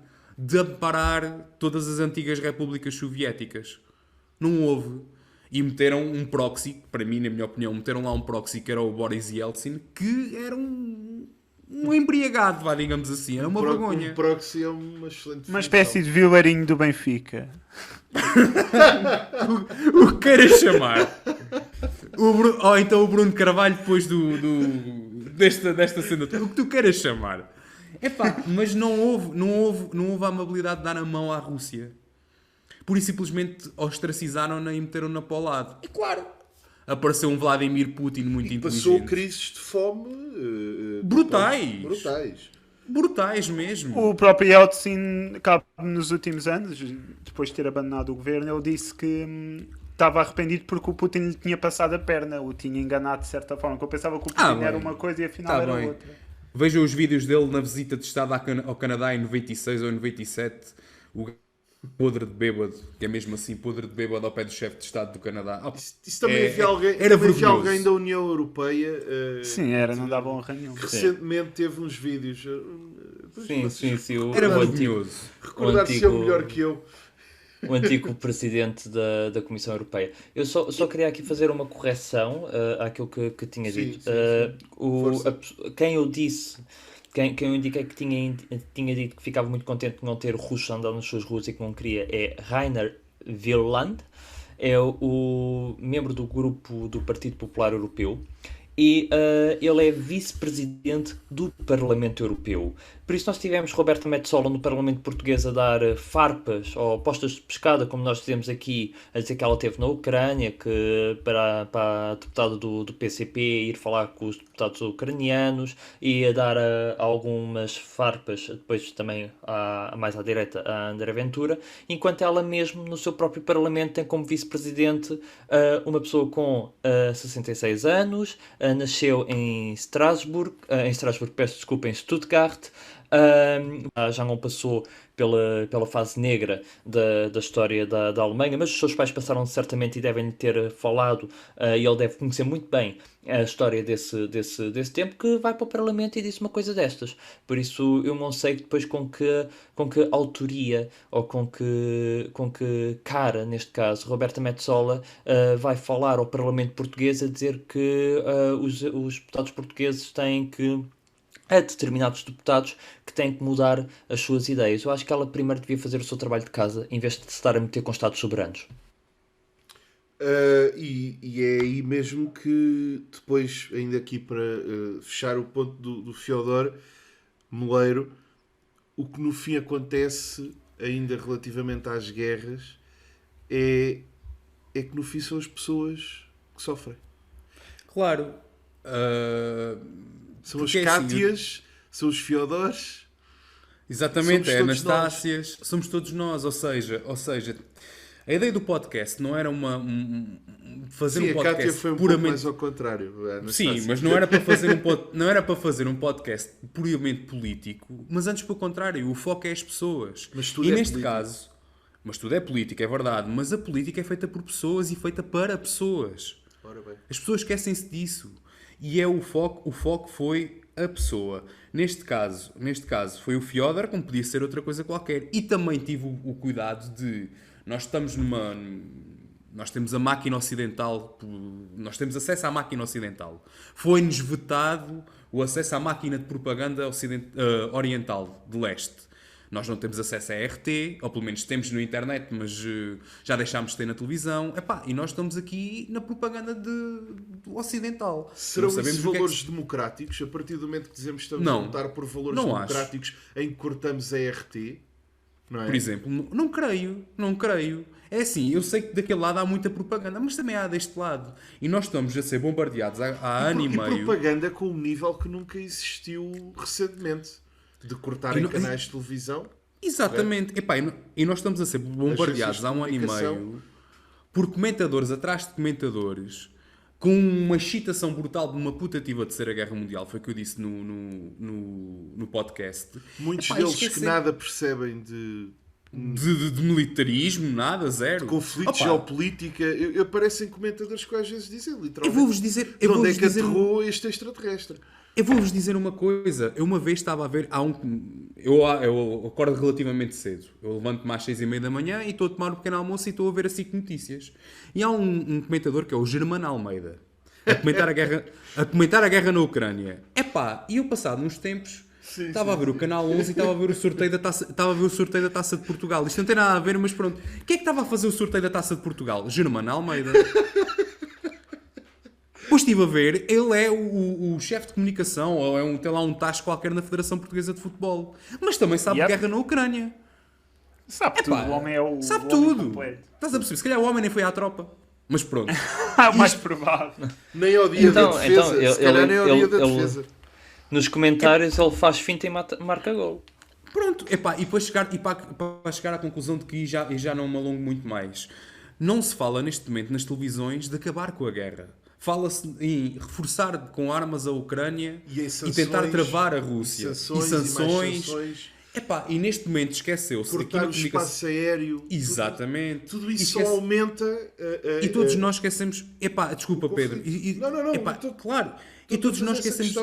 B: de amparar todas as antigas repúblicas soviéticas. Não houve. E meteram um proxy, para mim, na minha opinião, meteram lá um proxy que era o Boris Yeltsin, que era um embriagado, vá, digamos assim. Era uma vergonha.
A: Um proxy é uma excelente
C: Uma
A: função.
C: espécie de vilarinho do Benfica.
B: O que queiras chamar. Ou então o Bruno Carvalho depois desta cena. O que tu queiras chamar. Epá, mas não houve a amabilidade de dar a mão à Rússia. Pura e simplesmente ostracizaram-na e meteram-na para o lado. E claro, apareceu um Vladimir Putin muito inteligente.
A: Passou crises de fome
B: Brutais. Brutais mesmo.
C: O próprio Yeltsin, nos últimos anos, depois de ter abandonado o governo, ele disse que estava arrependido porque o Putin lhe tinha passado a perna, o tinha enganado de certa forma, que eu pensava que o Putin era uma coisa e afinal era outra.
B: Vejam os vídeos dele na visita de Estado ao Canadá em 96 ou em 97, o podre de bêbado, que é mesmo assim, podre de bêbado ao pé do chefe de Estado do Canadá.
A: Isso também havia alguém da União Europeia
C: sim, não dava honra nenhuma.
A: que recentemente teve uns vídeos.
D: Sim.
B: Era vergonhoso.
A: Recordar-se melhor que eu.
D: O antigo presidente da Comissão Europeia. Eu só queria aqui fazer uma correção àquilo que tinha dito. Quem eu indiquei que tinha dito que ficava muito contente de não ter russos andando nas suas ruas e que não queria é Rainer Wieland, é o membro do grupo do Partido Popular Europeu e ele é vice-presidente do Parlamento Europeu. Por isso nós tivemos Roberta Metsola no Parlamento Português a dar farpas ou postas de pescada, como nós dizemos aqui, a dizer que ela esteve na Ucrânia, que para a deputada do PCP ir falar com os deputados ucranianos e a dar algumas farpas, depois também mais à direita, a André Ventura, enquanto ela mesmo no seu próprio Parlamento tem como vice-presidente uma pessoa com 66 anos, nasceu em Estrasburgo, peço desculpa, em Stuttgart, já não passou pela fase negra da história da Alemanha, mas os seus pais passaram certamente e devem ter falado, e ele deve conhecer muito bem a história desse tempo, que vai para o Parlamento e disse uma coisa destas. Por isso eu não sei depois com que autoria ou com que cara, neste caso, Roberta Metsola vai falar ao Parlamento Português a dizer que os deputados portugueses têm que a determinados deputados que têm que mudar as suas ideias. Eu acho que ela primeiro devia fazer o seu trabalho de casa em vez de se estar a meter com Estados soberanos.
A: E é aí mesmo que depois, ainda aqui para fechar o ponto do Fiodor Moleiro, o que no fim acontece ainda relativamente às guerras é que no fim são as pessoas que sofrem.
B: Claro.
A: São as Cátias, são os Fiodores.
B: Exatamente, é Anastácias, somos todos nós, ou seja, a ideia do podcast não era fazer um podcast
A: a Cátia foi pouco mais ao contrário.
B: Sim, mas não era para fazer um podcast puramente político, mas antes pelo contrário, o foco é as pessoas. Neste caso, mas tudo é política, é verdade, mas a política é feita por pessoas e feita para pessoas. As pessoas esquecem-se disso. E o foco foi a pessoa. Neste caso foi o Fiodor, como podia ser outra coisa qualquer. E também tive o cuidado de... Nós temos a máquina ocidental, nós temos acesso à máquina ocidental. Foi-nos vetado o acesso à máquina de propaganda oriental, de leste. Nós não temos acesso à RT, ou pelo menos temos na internet, mas já deixámos de ter na televisão. E nós estamos aqui na propaganda do ocidental.
A: Serão esses valores democráticos? A partir do momento que dizemos que estamos a lutar por valores democráticos, em que cortamos a RT? Não é?
B: Por exemplo, não creio. É assim, eu sei que daquele lado há muita propaganda, mas também há deste lado. E nós estamos a ser bombardeados há ano e meio.
A: Propaganda com um nível que nunca existiu recentemente. De cortarem canais de televisão.
B: Exatamente. E nós estamos a ser bombardeados há um ano e meio por comentadores atrás de comentadores com uma excitação brutal de uma putativa Terceira Guerra Mundial. Foi o que eu disse no podcast.
A: Muitos deles que nada percebem de
B: de militarismo, nada, zero.
A: Conflito,
B: Opa,
A: geopolítica. Aparecem comentadores que às vezes dizem, literalmente.
B: eu vou-vos dizer...
A: de onde é que aterrou este extraterrestre?
B: Eu vou-vos dizer uma coisa. Eu uma vez estava a ver... Eu acordo relativamente cedo. Eu levanto-me às 6h30 da manhã e estou a tomar um pequeno almoço e estou a ver a SIC Notícias. E há um comentador que é o Germano Almeida. A comentar a guerra na Ucrânia. E eu passado uns tempos... Estava a ver o canal 11 e estava a ver o sorteio da Taça de Portugal. Isto não tem nada a ver, mas pronto. Quem é que estava a fazer o sorteio da Taça de Portugal? Germano Almeida. Depois estive a ver, ele é o chefe de comunicação, ou tem lá um tacho qualquer na Federação Portuguesa de Futebol. Mas também sabe guerra na Ucrânia.
C: Sabe tudo, o homem é o
B: sabe
C: homem
B: tudo.
C: completo.
B: Estás a perceber? Se calhar o homem nem foi à tropa. Mas pronto.
C: Mais provável.
A: Nem ao dia da defesa. Se calhar nem ao dia da defesa.
D: Nos comentários ele faz finta e marca gol.
B: Pronto, e para chegar à conclusão de que e já não me alongo muito mais, não se fala neste momento nas televisões de acabar com a guerra. Fala-se em reforçar com armas a Ucrânia e tentar travar a Rússia. E sanções. E neste momento esqueceu-se
A: cortar o espaço aéreo.
B: Exatamente.
A: Tudo isso só aumenta...
B: e todos nós esquecemos... Desculpa, Pedro. Claro. E todos nós esquecemos...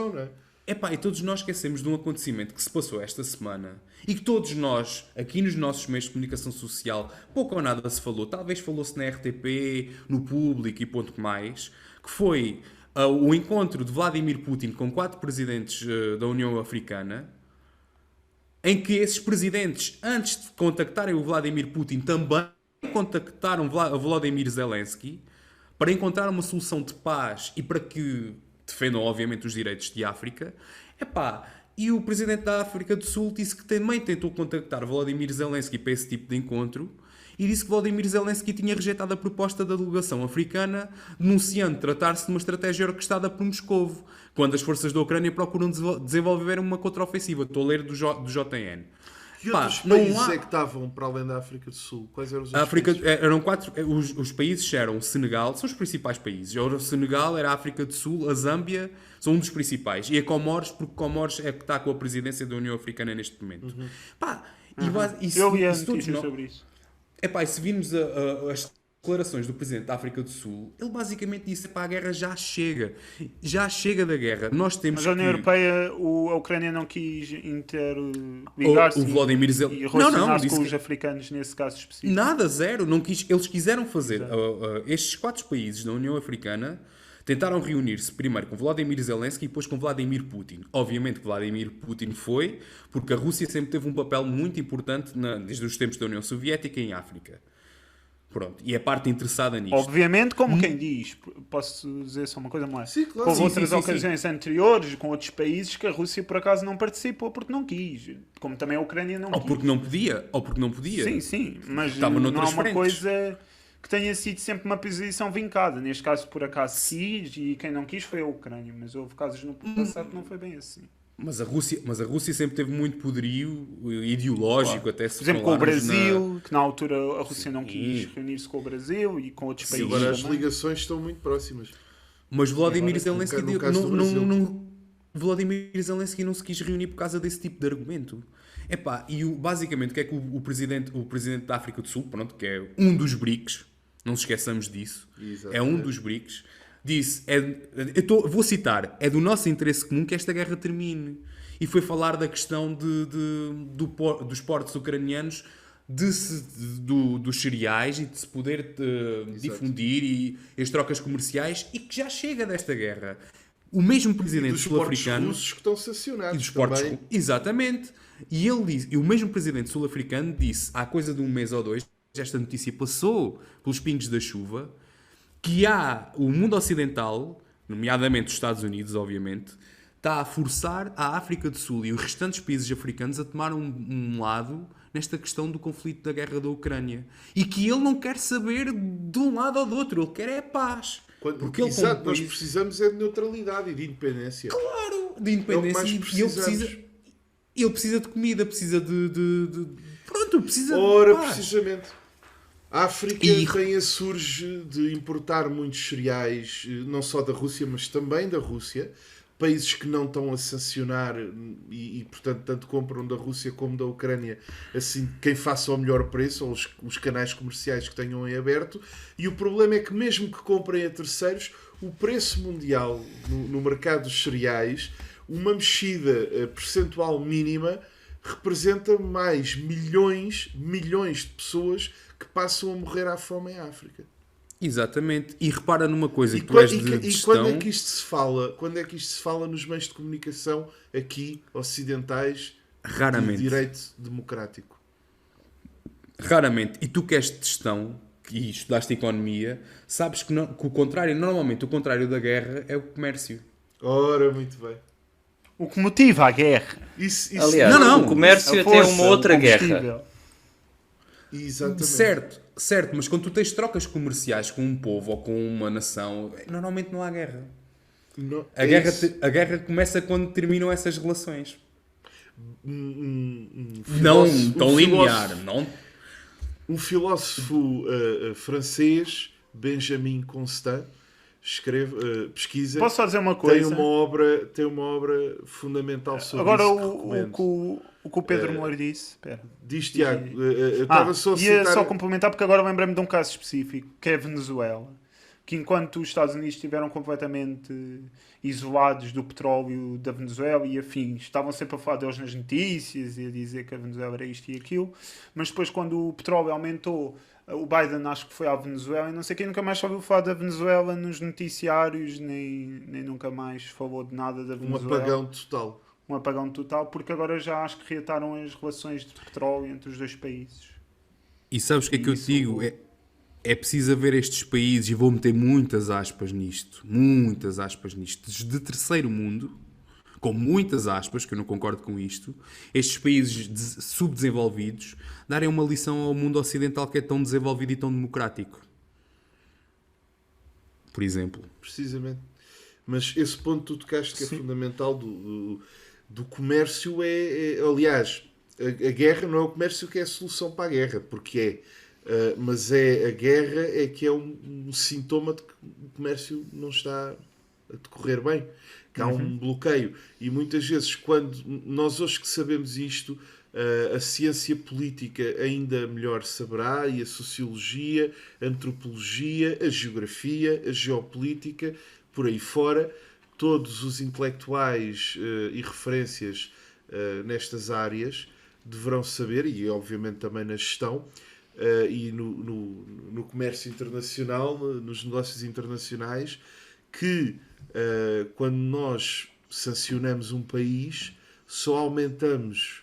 B: E todos nós esquecemos de um acontecimento que se passou esta semana e que todos nós, aqui nos nossos meios de comunicação social, pouco ou nada se falou. Talvez falou-se na RTP, no Público e ponto mais, que foi o encontro de Vladimir Putin com 4 presidentes da União Africana, em que esses presidentes, antes de contactarem o Vladimir Putin, também contactaram Volodymyr Zelensky para encontrar uma solução de paz e para que defendam, obviamente, os direitos de África. E o presidente da África do Sul disse que também tentou contactar Volodymyr Zelensky para esse tipo de encontro e disse que Volodymyr Zelensky tinha rejeitado a proposta da delegação africana, denunciando tratar-se de uma estratégia orquestrada por Moscovo, quando as forças da Ucrânia procuram desenvolver uma contraofensiva. Estou a ler do JN.
A: Que outros países é que estavam para além da África do Sul? Quais eram os outros países?
B: Eram 4. Os países eram o Senegal, são os principais países. O Senegal, era a África do Sul, a Zâmbia, são um dos principais. E a Comoros, porque Comoros é que está com a presidência da União Africana neste momento.
C: Eu vi a notícia sobre isso.
B: E se virmos as declarações do presidente da África do Sul, ele basicamente disse: a guerra já chega. Já chega da guerra. Nós temos
C: Mas a União Europeia, a Ucrânia não quis interligar-se e relacionar-se com os africanos nesse caso específico.
B: Nada, zero. Não quis. Eles quiseram fazer. Estes 4 países da União Africana tentaram reunir-se primeiro com Volodymyr Zelensky e depois com Vladimir Putin. Obviamente que Vladimir Putin foi, porque a Rússia sempre teve um papel muito importante desde os tempos da União Soviética em África. Pronto, e a parte interessada nisto.
C: Obviamente, como quem diz, posso dizer só uma coisa mais?
A: Sim, claro.
C: Houve outras ocasiões anteriores, com outros países, que a Rússia por acaso não participou porque não quis. Como também a Ucrânia não quis.
B: Ou porque não podia.
C: Sim, mas não há uma coisa que tenha sido sempre uma posição vincada. Neste caso, por acaso quis, e quem não quis foi a Ucrânia. Mas houve casos no passado que não foi bem assim.
B: Mas a Rússia sempre teve muito poderio ideológico, até se
C: por exemplo, com o Brasil, que na altura a Rússia não quis reunir-se com o Brasil e com outros países.
A: Agora as ligações estão muito próximas.
B: Mas Volodymyr Zelensky Volodymyr Zelensky não se quis reunir por causa desse tipo de argumento. Basicamente, o que é que o presidente da África do Sul, pronto, que é um dos BRICS, não nos esqueçamos disso, é um dos BRICS, disse, vou citar, é do nosso interesse comum que esta guerra termine. E foi falar da questão dos portos ucranianos, dos cereais e de se poder difundir e as trocas comerciais, e que já chega desta guerra. O mesmo presidente sul-africano...
A: E dos portos russos que estão sancionados
B: e dos portos,
A: também.
B: Exatamente. E o mesmo presidente sul-africano disse, há coisa de um mês ou dois, esta notícia passou pelos pingos da chuva, que o mundo ocidental, nomeadamente os Estados Unidos, obviamente, está a forçar a África do Sul e os restantes países africanos a tomar um lado nesta questão do conflito da guerra da Ucrânia. E que ele não quer saber de um lado ou do outro, ele quer é paz. Porque
A: Exato, nós precisamos é de neutralidade e de independência.
B: Claro, de independência. E ele precisa de comida, precisa pronto, precisa
A: de
B: paz.
A: Precisamente. A África tem a surge de importar muitos cereais, não só da Rússia, mas também da Rússia, países que não estão a sancionar portanto, tanto compram da Rússia como da Ucrânia, assim, quem faça o melhor preço, ou os canais comerciais que tenham em aberto. E o problema é que mesmo que comprem a terceiros, o preço mundial no mercado dos cereais, uma mexida percentual mínima, representa mais milhões de pessoas que passam a morrer à fome em África.
B: Exatamente. E repara numa coisa,
A: E,
B: que tu és de
A: quando
B: gestão...
A: é que isto se fala? Quando é que isto se fala nos meios de comunicação aqui, ocidentais,
B: Raramente.
A: de direito democrático?
B: Raramente. E tu que és de gestão, e estudaste economia, sabes que, que o contrário, normalmente o contrário da guerra é o comércio.
A: Ora, muito bem.
C: O que motiva a guerra.
D: Aliás,
B: Não,
D: o comércio tem uma outra guerra.
A: Exatamente.
B: Certo, mas quando tu tens trocas comerciais com um povo ou com uma nação, normalmente não há guerra.
A: Não,
B: A guerra começa quando terminam essas relações. Não tão linear.
A: Um filósofo francês, Benjamin Constant, pesquisa.
C: Posso só dizer uma coisa?
A: Tem uma obra fundamental sobre
C: agora
A: isso.
C: O que o Pedro Moura disse. Espera.
A: Diz, Tiago, eu estava só a citar...
C: Ia só complementar, porque agora lembrei-me de um caso específico, que é a Venezuela. Que enquanto os Estados Unidos estiveram completamente isolados do petróleo da Venezuela e afins, estavam sempre a falar deles nas notícias e a dizer que a Venezuela era isto e aquilo, mas depois quando o petróleo aumentou, o Biden acho que foi à Venezuela e não sei quem nunca mais ouviu falar da Venezuela nos noticiários, nem nunca mais falou de nada da Venezuela.
A: Um apagão total,
C: porque agora já acho que reataram as relações de petróleo entre os dois países.
B: E sabes o que é que eu digo? É preciso haver estes países, e vou meter muitas aspas nisto, de terceiro mundo, com muitas aspas, que eu não concordo com isto, estes países subdesenvolvidos darem uma lição ao mundo ocidental que é tão desenvolvido e tão democrático. Por exemplo.
A: Precisamente. Mas esse ponto que tu tocaste, que é fundamental do comércio, aliás, a guerra não é o comércio que é a solução para a guerra, porque mas a guerra é que é um sintoma de que o comércio não está a decorrer bem, que há um bloqueio. E muitas vezes, quando nós hoje que sabemos isto, a ciência política ainda melhor saberá, e a sociologia, a antropologia, a geografia, a geopolítica, por aí fora, todos os intelectuais e referências nestas áreas deverão saber, e obviamente também na gestão, e no comércio internacional, nos negócios internacionais, que quando nós sancionamos um país, só aumentamos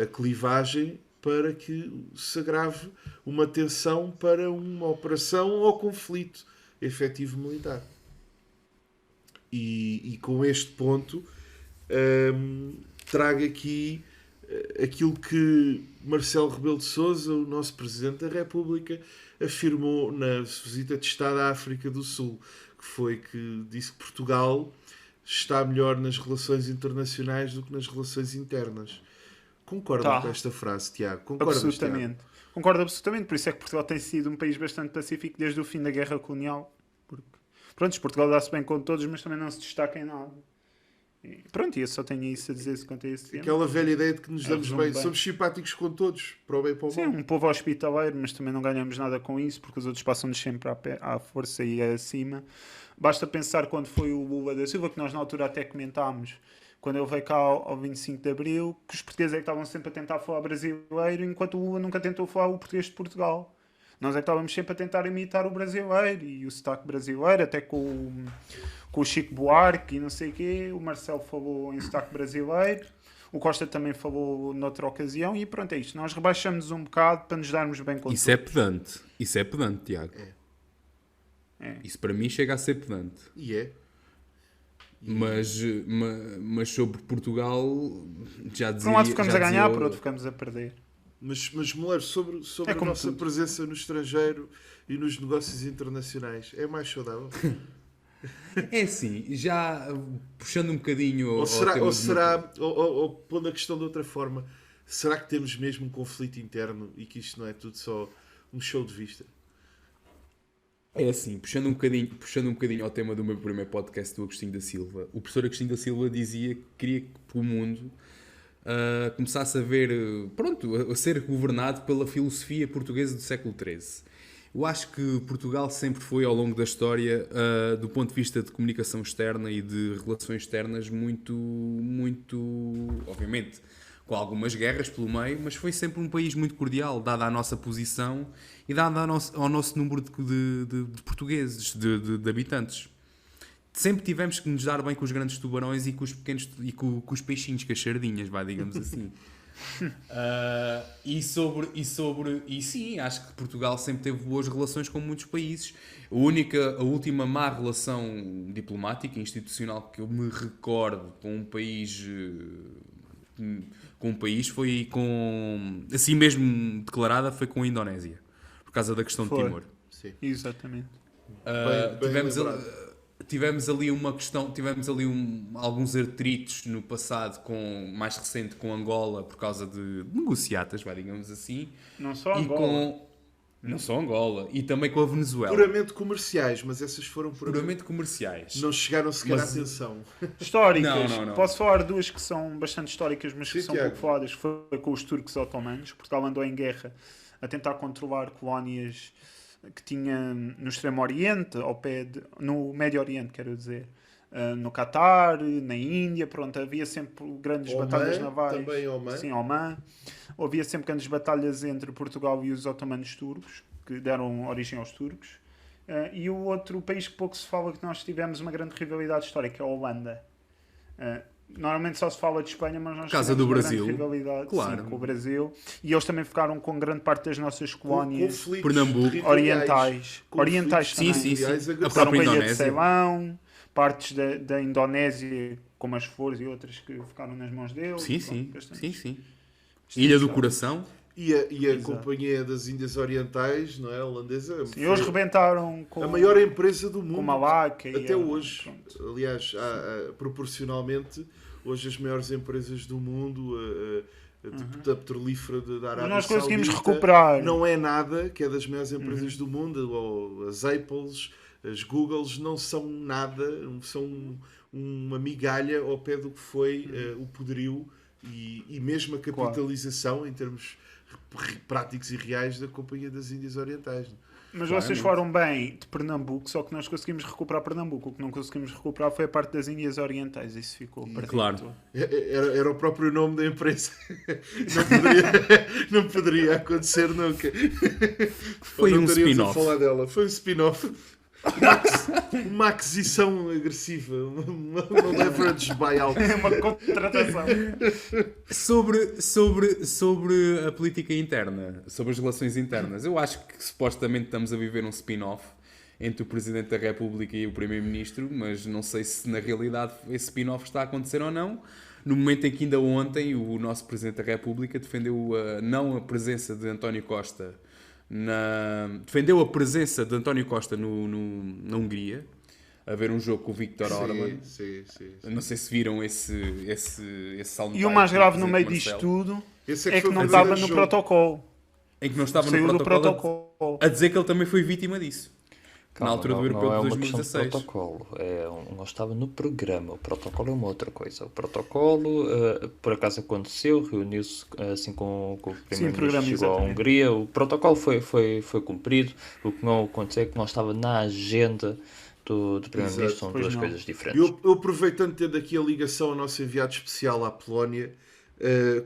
A: a clivagem para que se agrave uma tensão para uma operação ou conflito efetivo militar. E com este ponto trago aqui aquilo que Marcelo Rebelo de Sousa, o nosso Presidente da República, afirmou na visita de Estado à África do Sul, que disse que Portugal está melhor nas relações internacionais do que nas relações internas. Concorda com esta frase, Tiago?
C: Absolutamente. Concordo absolutamente. Por isso é que Portugal tem sido um país bastante pacífico desde o fim da Guerra Colonial. Porque, Portugal dá-se bem com todos, mas também não se destaca em nada. E eu só tenho isso a dizer quanto a esse tema.
A: Aquela velha ideia de que nos damos bem. Somos simpáticos com todos, para o bem e para o mal.
C: Sim, um povo hospitaleiro, mas também não ganhamos nada com isso, porque os outros passam-nos sempre à força e acima. Basta pensar quando foi o Lula da Silva, que nós na altura até comentámos, quando ele veio cá ao 25 de Abril, que os portugueses é que estavam sempre a tentar falar brasileiro, enquanto o Lula nunca tentou falar o português de Portugal. Nós é que estávamos sempre a tentar imitar o brasileiro e o sotaque brasileiro, até com o Chico Buarque e não sei o quê. O Marcelo falou em sotaque brasileiro, o Costa também falou noutra ocasião e pronto, é isto. Nós rebaixamos um bocado para nos darmos bem com
B: isso. Isso é pedante, Tiago. Isso para mim chega a ser pedante. Mas sobre Portugal já dizia...
C: Por um lado ficamos a ganhar, por outro ficamos a perder.
A: Mas Moleiro, sobre a nossa presença no estrangeiro e nos negócios internacionais, é mais saudável?
B: É assim, já puxando um bocadinho...
A: Ou pondo a questão de outra forma, será que temos mesmo um conflito interno e que isto não é tudo só um show de vista?
B: É assim, puxando um bocadinho ao tema do meu primeiro podcast do Agostinho da Silva, o professor Agostinho da Silva dizia que queria que o mundo começasse a ver, pronto, a ser governado pela filosofia portuguesa do século XIII. Eu acho que Portugal sempre foi, ao longo da história, do ponto de vista de comunicação externa e de relações externas, muito, obviamente, com algumas guerras pelo meio, mas foi sempre um país muito cordial, dada a nossa posição e dado ao nosso número de portugueses, de habitantes. Sempre tivemos que nos dar bem com os grandes tubarões e com os pequenos e com os peixinhos, com as sardinhas, digamos assim. E sim, acho que Portugal sempre teve boas relações com muitos países. A última má relação diplomática e institucional que eu me recordo com um país foi assim mesmo declarada, foi com a Indonésia, por causa da questão de Timor.
C: Sim. Exatamente.
B: Tivemos ali uma questão, alguns atritos no passado, mais recente com Angola, por causa de negociatas, digamos assim.
C: Não só Angola.
B: Não só Angola. E também com a Venezuela.
A: Puramente comerciais, mas essas foram
B: puramente comerciais.
A: Não chegaram sequer à atenção.
C: Históricas.
B: Não.
C: Posso falar duas que são bastante históricas, mas que
A: Sim,
C: são pouco faladas. Foi com os turcos otomanos. Portugal andou em guerra a tentar controlar colónias que tinha no Extremo Oriente, no Médio Oriente, quero dizer, no Catar, na Índia, pronto, havia sempre grandes batalhas navais.
A: Também Oman.
C: Sim, Oman. Havia sempre grandes batalhas entre Portugal e os otomanos turcos, que deram origem aos turcos. E o outro país que pouco se fala, que nós tivemos uma grande rivalidade histórica, é a Holanda. Normalmente só se fala de Espanha, mas nós
B: Casa
C: tivemos
B: do
C: uma
B: Brasil.
C: grande rivalidade,
B: Claro.
C: sim, com o Brasil. E eles também ficaram com grande parte das nossas colónias
B: Pernambuco.
C: orientais também.
B: Sim. A
C: Ficaram
B: própria
C: com a ilha de
B: Indonésia.
C: Ceilão, partes da Indonésia, como as Flores e outras que ficaram nas mãos deles.
B: Sim.
C: Bastante.
B: Ilha do Coração.
A: E a
C: Exato.
A: Companhia das Índias Orientais, não é? Holandesa.
C: E eles rebentaram com
A: a maior empresa do mundo.
C: com Malaca.
A: Até hoje. Aliás, proporcionalmente, hoje as maiores empresas do mundo, da petrolífera da Arábia
C: nós conseguimos
A: Saudita,
C: recuperar.
A: não é nada, que é das maiores empresas do mundo, ou as Apples, as Googles, não são nada, são uma migalha ao pé do que foi o poderio e mesmo a capitalização em termos práticos e reais da Companhia das Índias Orientais.
C: Mas vocês falaram bem de Pernambuco, só que nós conseguimos recuperar Pernambuco. O que não conseguimos recuperar foi a parte das Índias Orientais. Isso ficou perdido.
B: Claro.
A: Era o próprio nome da empresa. Não poderia acontecer nunca.
B: Foi
A: Não
B: um
A: estaríamos a
B: spin-off.
A: falar dela. Foi um spin-off. Uma aquisição agressiva. Uma leverage buyout.
C: É uma contratação.
B: Sobre a política interna, sobre as relações internas, eu acho que supostamente estamos a viver um spin-off entre o Presidente da República e o Primeiro-Ministro, mas não sei se na realidade esse spin-off está a acontecer ou não. No momento em que ainda ontem o nosso Presidente da República defendeu não a presença de António Costa defendeu a presença de António Costa na Hungria, a ver um jogo com o Viktor Orban.
A: Sim.
B: Não sei se viram esse soundbite.
C: E o mais grave no
B: do
C: meio
B: Presidente
C: disto
B: Marcelo.
C: tudo
A: Esse
C: é que
A: foi o
C: não
A: verdadeiro
C: estava no
A: jogo.
C: protocolo.
B: Em que não estava
C: Saiu
B: no
C: do
B: protocolo, a dizer que ele também foi vítima disso.
D: Calma,
B: na altura do Europeu
D: não é
B: de
D: uma questão de
B: 2016.
D: protocolo. Não estava no programa. O protocolo é uma outra coisa. O protocolo, por acaso aconteceu, reuniu-se assim com o
C: programa,
D: Primeiro-Ministro, chegou à
C: exatamente.
D: Hungria. O protocolo foi cumprido. O que não aconteceu é que não estava na agenda do Primeiro-Ministro. São
C: Pois
D: duas
C: não.
D: coisas diferentes.
A: Eu aproveitando de ter daqui a ligação ao nosso enviado especial à Polónia,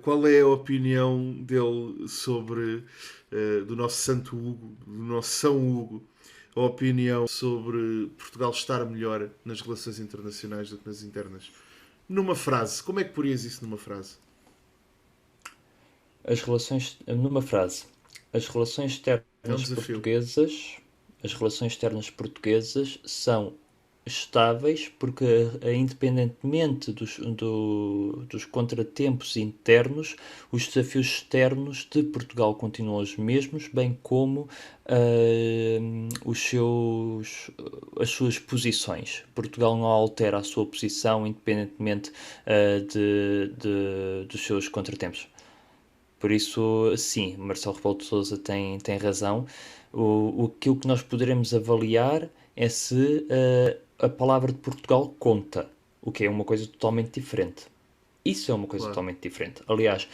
A: qual é a opinião dele sobre do nosso Santo Hugo, do nosso São Hugo, a opinião sobre Portugal estar melhor nas relações internacionais do que nas internas? Numa frase, como é que porias isso numa frase?
D: Numa frase, as relações
A: É um
D: externas
A: desafio.
D: portuguesas, as relações externas portuguesas são estáveis porque, independentemente dos contratempos internos, os desafios externos de Portugal continuam os mesmos, bem como as suas posições. Portugal não altera a sua posição independentemente dos seus contratempos. Por isso, sim, Marcelo Rebelo de Sousa tem razão. Aquilo que nós poderemos avaliar é se a palavra de Portugal conta, o que é uma coisa totalmente diferente. Isso é uma coisa
A: Claro.
D: totalmente diferente. Aliás,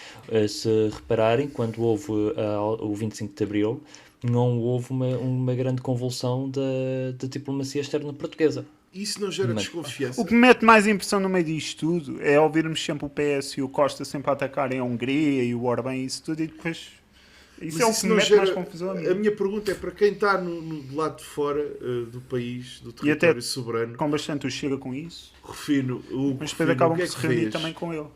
D: se repararem, quando houve o 25 de Abril, não houve uma grande convulsão da diplomacia externa portuguesa.
A: Isso não gera
D: Mas-
A: desconfiança.
C: O que me mete mais impressão no meio disto tudo é ouvirmos sempre o PS e o Costa sempre a atacarem a Hungria e o Orbán e isso tudo e depois... Isso
A: Mas
C: é o
A: isso
C: que me
A: não
C: mete
A: gera-
C: mais confusão a mim.
A: A minha pergunta é para quem está do lado de fora do país, do
C: E até
A: território soberano,
C: com bastante o chega com isso,
A: Rufino, o
C: mas depois
A: Rufino,
C: acabam
A: o que é
C: por
A: que
C: se reunir
A: vês?
C: também com ele.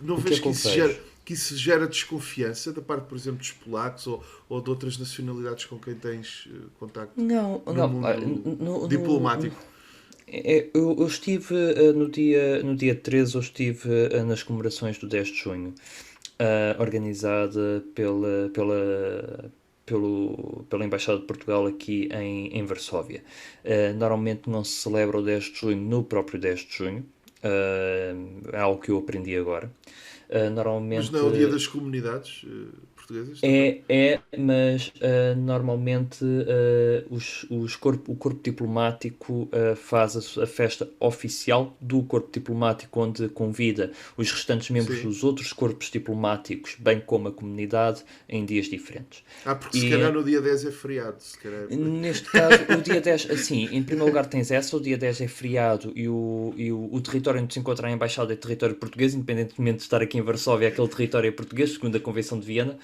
A: Não
D: O que
A: vês
D: é
A: que
D: que
A: isso,
D: eu
A: gera,
D: vejo?
A: que isso gera desconfiança da parte, por exemplo, dos polacos ou de outras nacionalidades com quem tens contacto
D: Não,
A: no
D: não.
A: mundo diplomático?
D: Eu estive no dia 13, eu estive nas comemorações do 10 de junho, organizada pela Embaixada de Portugal aqui em Varsóvia. Normalmente não se celebra o 10 de junho no próprio 10 de junho, é algo que eu aprendi agora.
A: Mas não é o dia das comunidades portuguesas?
D: Mas normalmente o corpo diplomático faz a festa oficial do corpo diplomático, onde convida os restantes membros
A: Sim.
D: dos outros corpos diplomáticos, bem como a comunidade, em dias diferentes.
A: Porque se
D: E-
A: calhar no dia 10 é feriado. Se calhar...
D: Neste caso, o dia 10, assim, em primeiro lugar tens essa, o dia 10 é feriado e o território onde se encontra a embaixada é território português, independentemente de estar aqui em Varsóvia, aquele território é português, segundo a Convenção de Viena.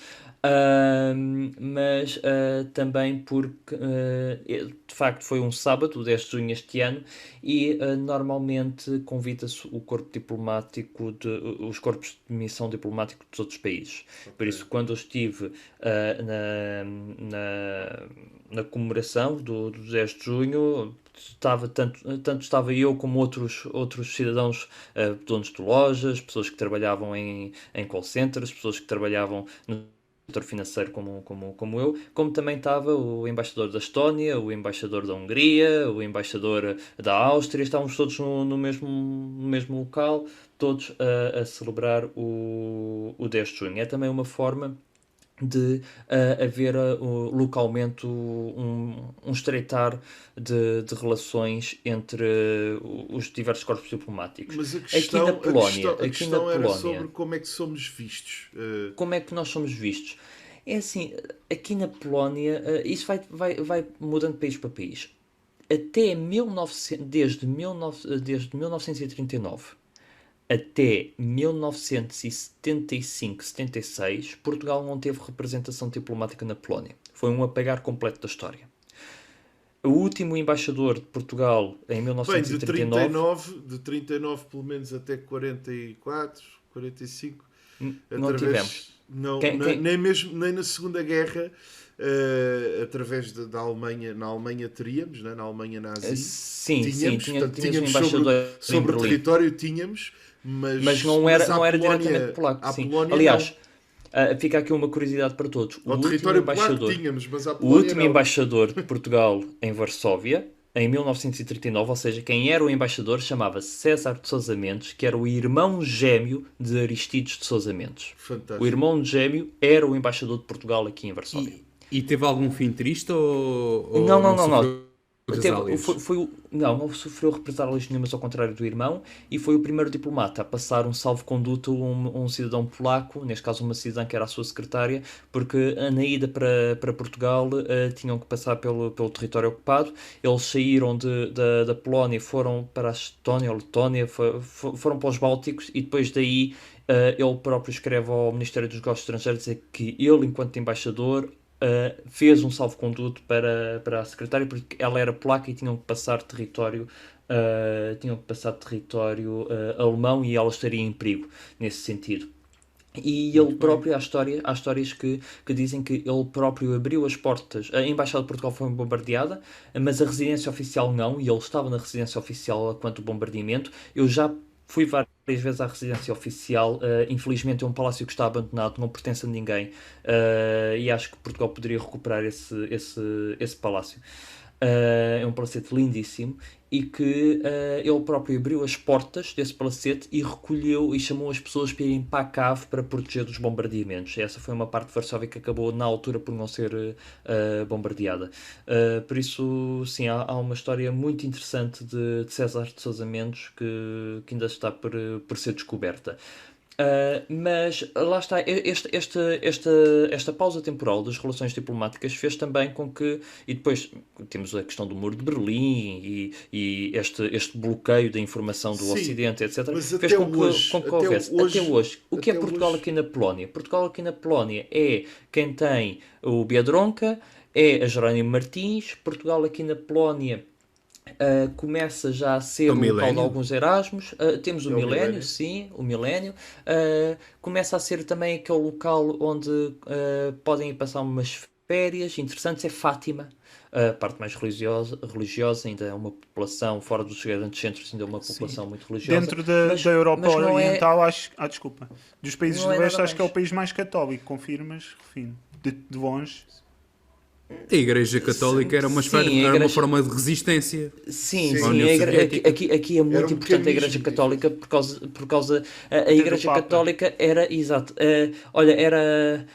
D: Mas também porque de facto foi um sábado, o 10 de junho este ano, e normalmente convida-se o corpo diplomático, os corpos de missão diplomático dos outros países. Por isso, quando eu estive na comemoração do 10 de junho, tanto estava eu como outros cidadãos, donos de lojas, pessoas que trabalhavam em call centers, pessoas que trabalhavam no setor financeiro como eu, como também estava o embaixador da Estónia, o embaixador da Hungria, o embaixador da Áustria, estávamos todos no mesmo local, todos a celebrar o 10 de junho. É também uma forma de haver localmente um estreitar de relações entre os diversos corpos diplomáticos.
A: Mas a
D: Aqui
A: questão,
D: na Polónia,
A: a questão era
D: Polónia,
A: sobre como é que somos vistos.
D: como é que nós somos vistos? É assim, aqui na Polónia, isso vai mudando de país para país. Até 1900, desde 1939 até 1975-76, Portugal não teve representação diplomática na Polónia. Foi um apagar completo da história. O último embaixador de Portugal em
A: Bem,
D: 1939...
A: de 39 pelo menos até 44, 45.
D: Não tivemos.
A: Não,
D: Quem-
A: nem na Segunda Guerra, através da Alemanha, na Alemanha teríamos, né? Na Alemanha nazi.
D: Sim,
A: tínhamos, portanto,
D: tinhas um
A: tínhamos
D: embaixador
A: sobre
D: em
A: o
D: Berlim.
A: território, tínhamos,
D: Mas não era diretamente polaco.
A: à
D: Sim.
A: Polónia
D: Aliás, fica aqui uma curiosidade para todos.
A: não. Ao território polaco tínhamos, mas à
D: O
A: Polónia
D: último
A: não.
D: embaixador de Portugal em Varsóvia, em 1939, ou seja, quem era o embaixador chamava-se César de Sousa Mendes, que era o irmão gêmeo de Aristides de Sousa Mendes.
A: Fantástico.
D: O irmão gêmeo era o embaixador de Portugal aqui em Varsóvia.
B: E teve algum fim triste ou
D: Não.
B: sofreu represálias?
D: Não sofreu represálias nenhumas, ao contrário do irmão, e foi o primeiro diplomata a passar um salvo-conduto a um cidadão polaco, neste caso uma cidadã que era a sua secretária, porque na ida para Portugal tinham que passar pelo território ocupado. Eles saíram da Polónia, foram para a Estónia ou Letónia, foram para os Bálticos, e depois daí ele próprio escreve ao Ministério dos Negócios Estrangeiros dizer que ele, enquanto embaixador, fez um salvo-conduto para a secretária, porque ela era polaca e tinham que passar território alemão, e ela estaria em perigo nesse sentido. E ele próprio, há histórias que dizem que ele próprio abriu as portas. A Embaixada de Portugal foi bombardeada, mas a residência oficial não, e ele estava na residência oficial quanto o bombardeamento. Eu já fui várias vezes à residência oficial, infelizmente é um palácio que está abandonado, não pertence a ninguém, e acho que Portugal poderia recuperar esse palácio. É um palacete lindíssimo e que ele próprio abriu as portas desse palacete e recolheu e chamou as pessoas para irem para a cave para proteger dos bombardeamentos. Essa foi uma parte de Varsóvia que acabou na altura por não ser bombardeada. Por isso, sim, há uma história muito interessante de César de Sousa Mendes que ainda está por ser descoberta. Mas lá está, esta pausa temporal das relações diplomáticas fez também com que, e depois temos a questão do Muro de Berlim e este bloqueio da informação do
A: Sim,
D: Ocidente, etc.,
A: mas
D: fez
A: até
D: com que,
A: hoje,
D: com que
A: até
D: houvesse,
A: hoje-
D: até hoje, o que é
A: até
D: Portugal
A: hoje-
D: aqui na Polónia? Portugal aqui na Polónia é quem tem o Biedronka, é a Jerónimo Martins. Portugal aqui na Polónia começa já a ser
B: O
D: o local de
B: Milénio.
D: alguns Erasmus. Temos o
A: É o
D: Milénio,
A: Milénio.
D: sim, o Milénio. Começa a ser também aquele local onde podem ir passar umas férias interessantes. É Fátima, a parte mais religiosa, ainda é uma população, fora dos grandes centros, ainda é uma população muito religiosa.
C: Dentro da Europa
D: mas não é,
C: Oriental, acho. Desculpa. Dos países
D: não
C: do
D: é
C: Leste,
D: nada
C: acho que é o
D: mais.
C: país mais católico. Confirmas, refino. De longe.
B: A Igreja Católica era uma,
D: Sim, a
B: era uma
D: Igreja-
B: forma de resistência.
D: Sim,
A: Sim.
D: sim,
B: A União Soviética.
D: aqui é muito
A: Era um
D: importante a
A: mecanismo
D: Igreja Católica por causa a
C: Até do
D: Igreja
C: Papa.
D: Católica era, exato, olha, era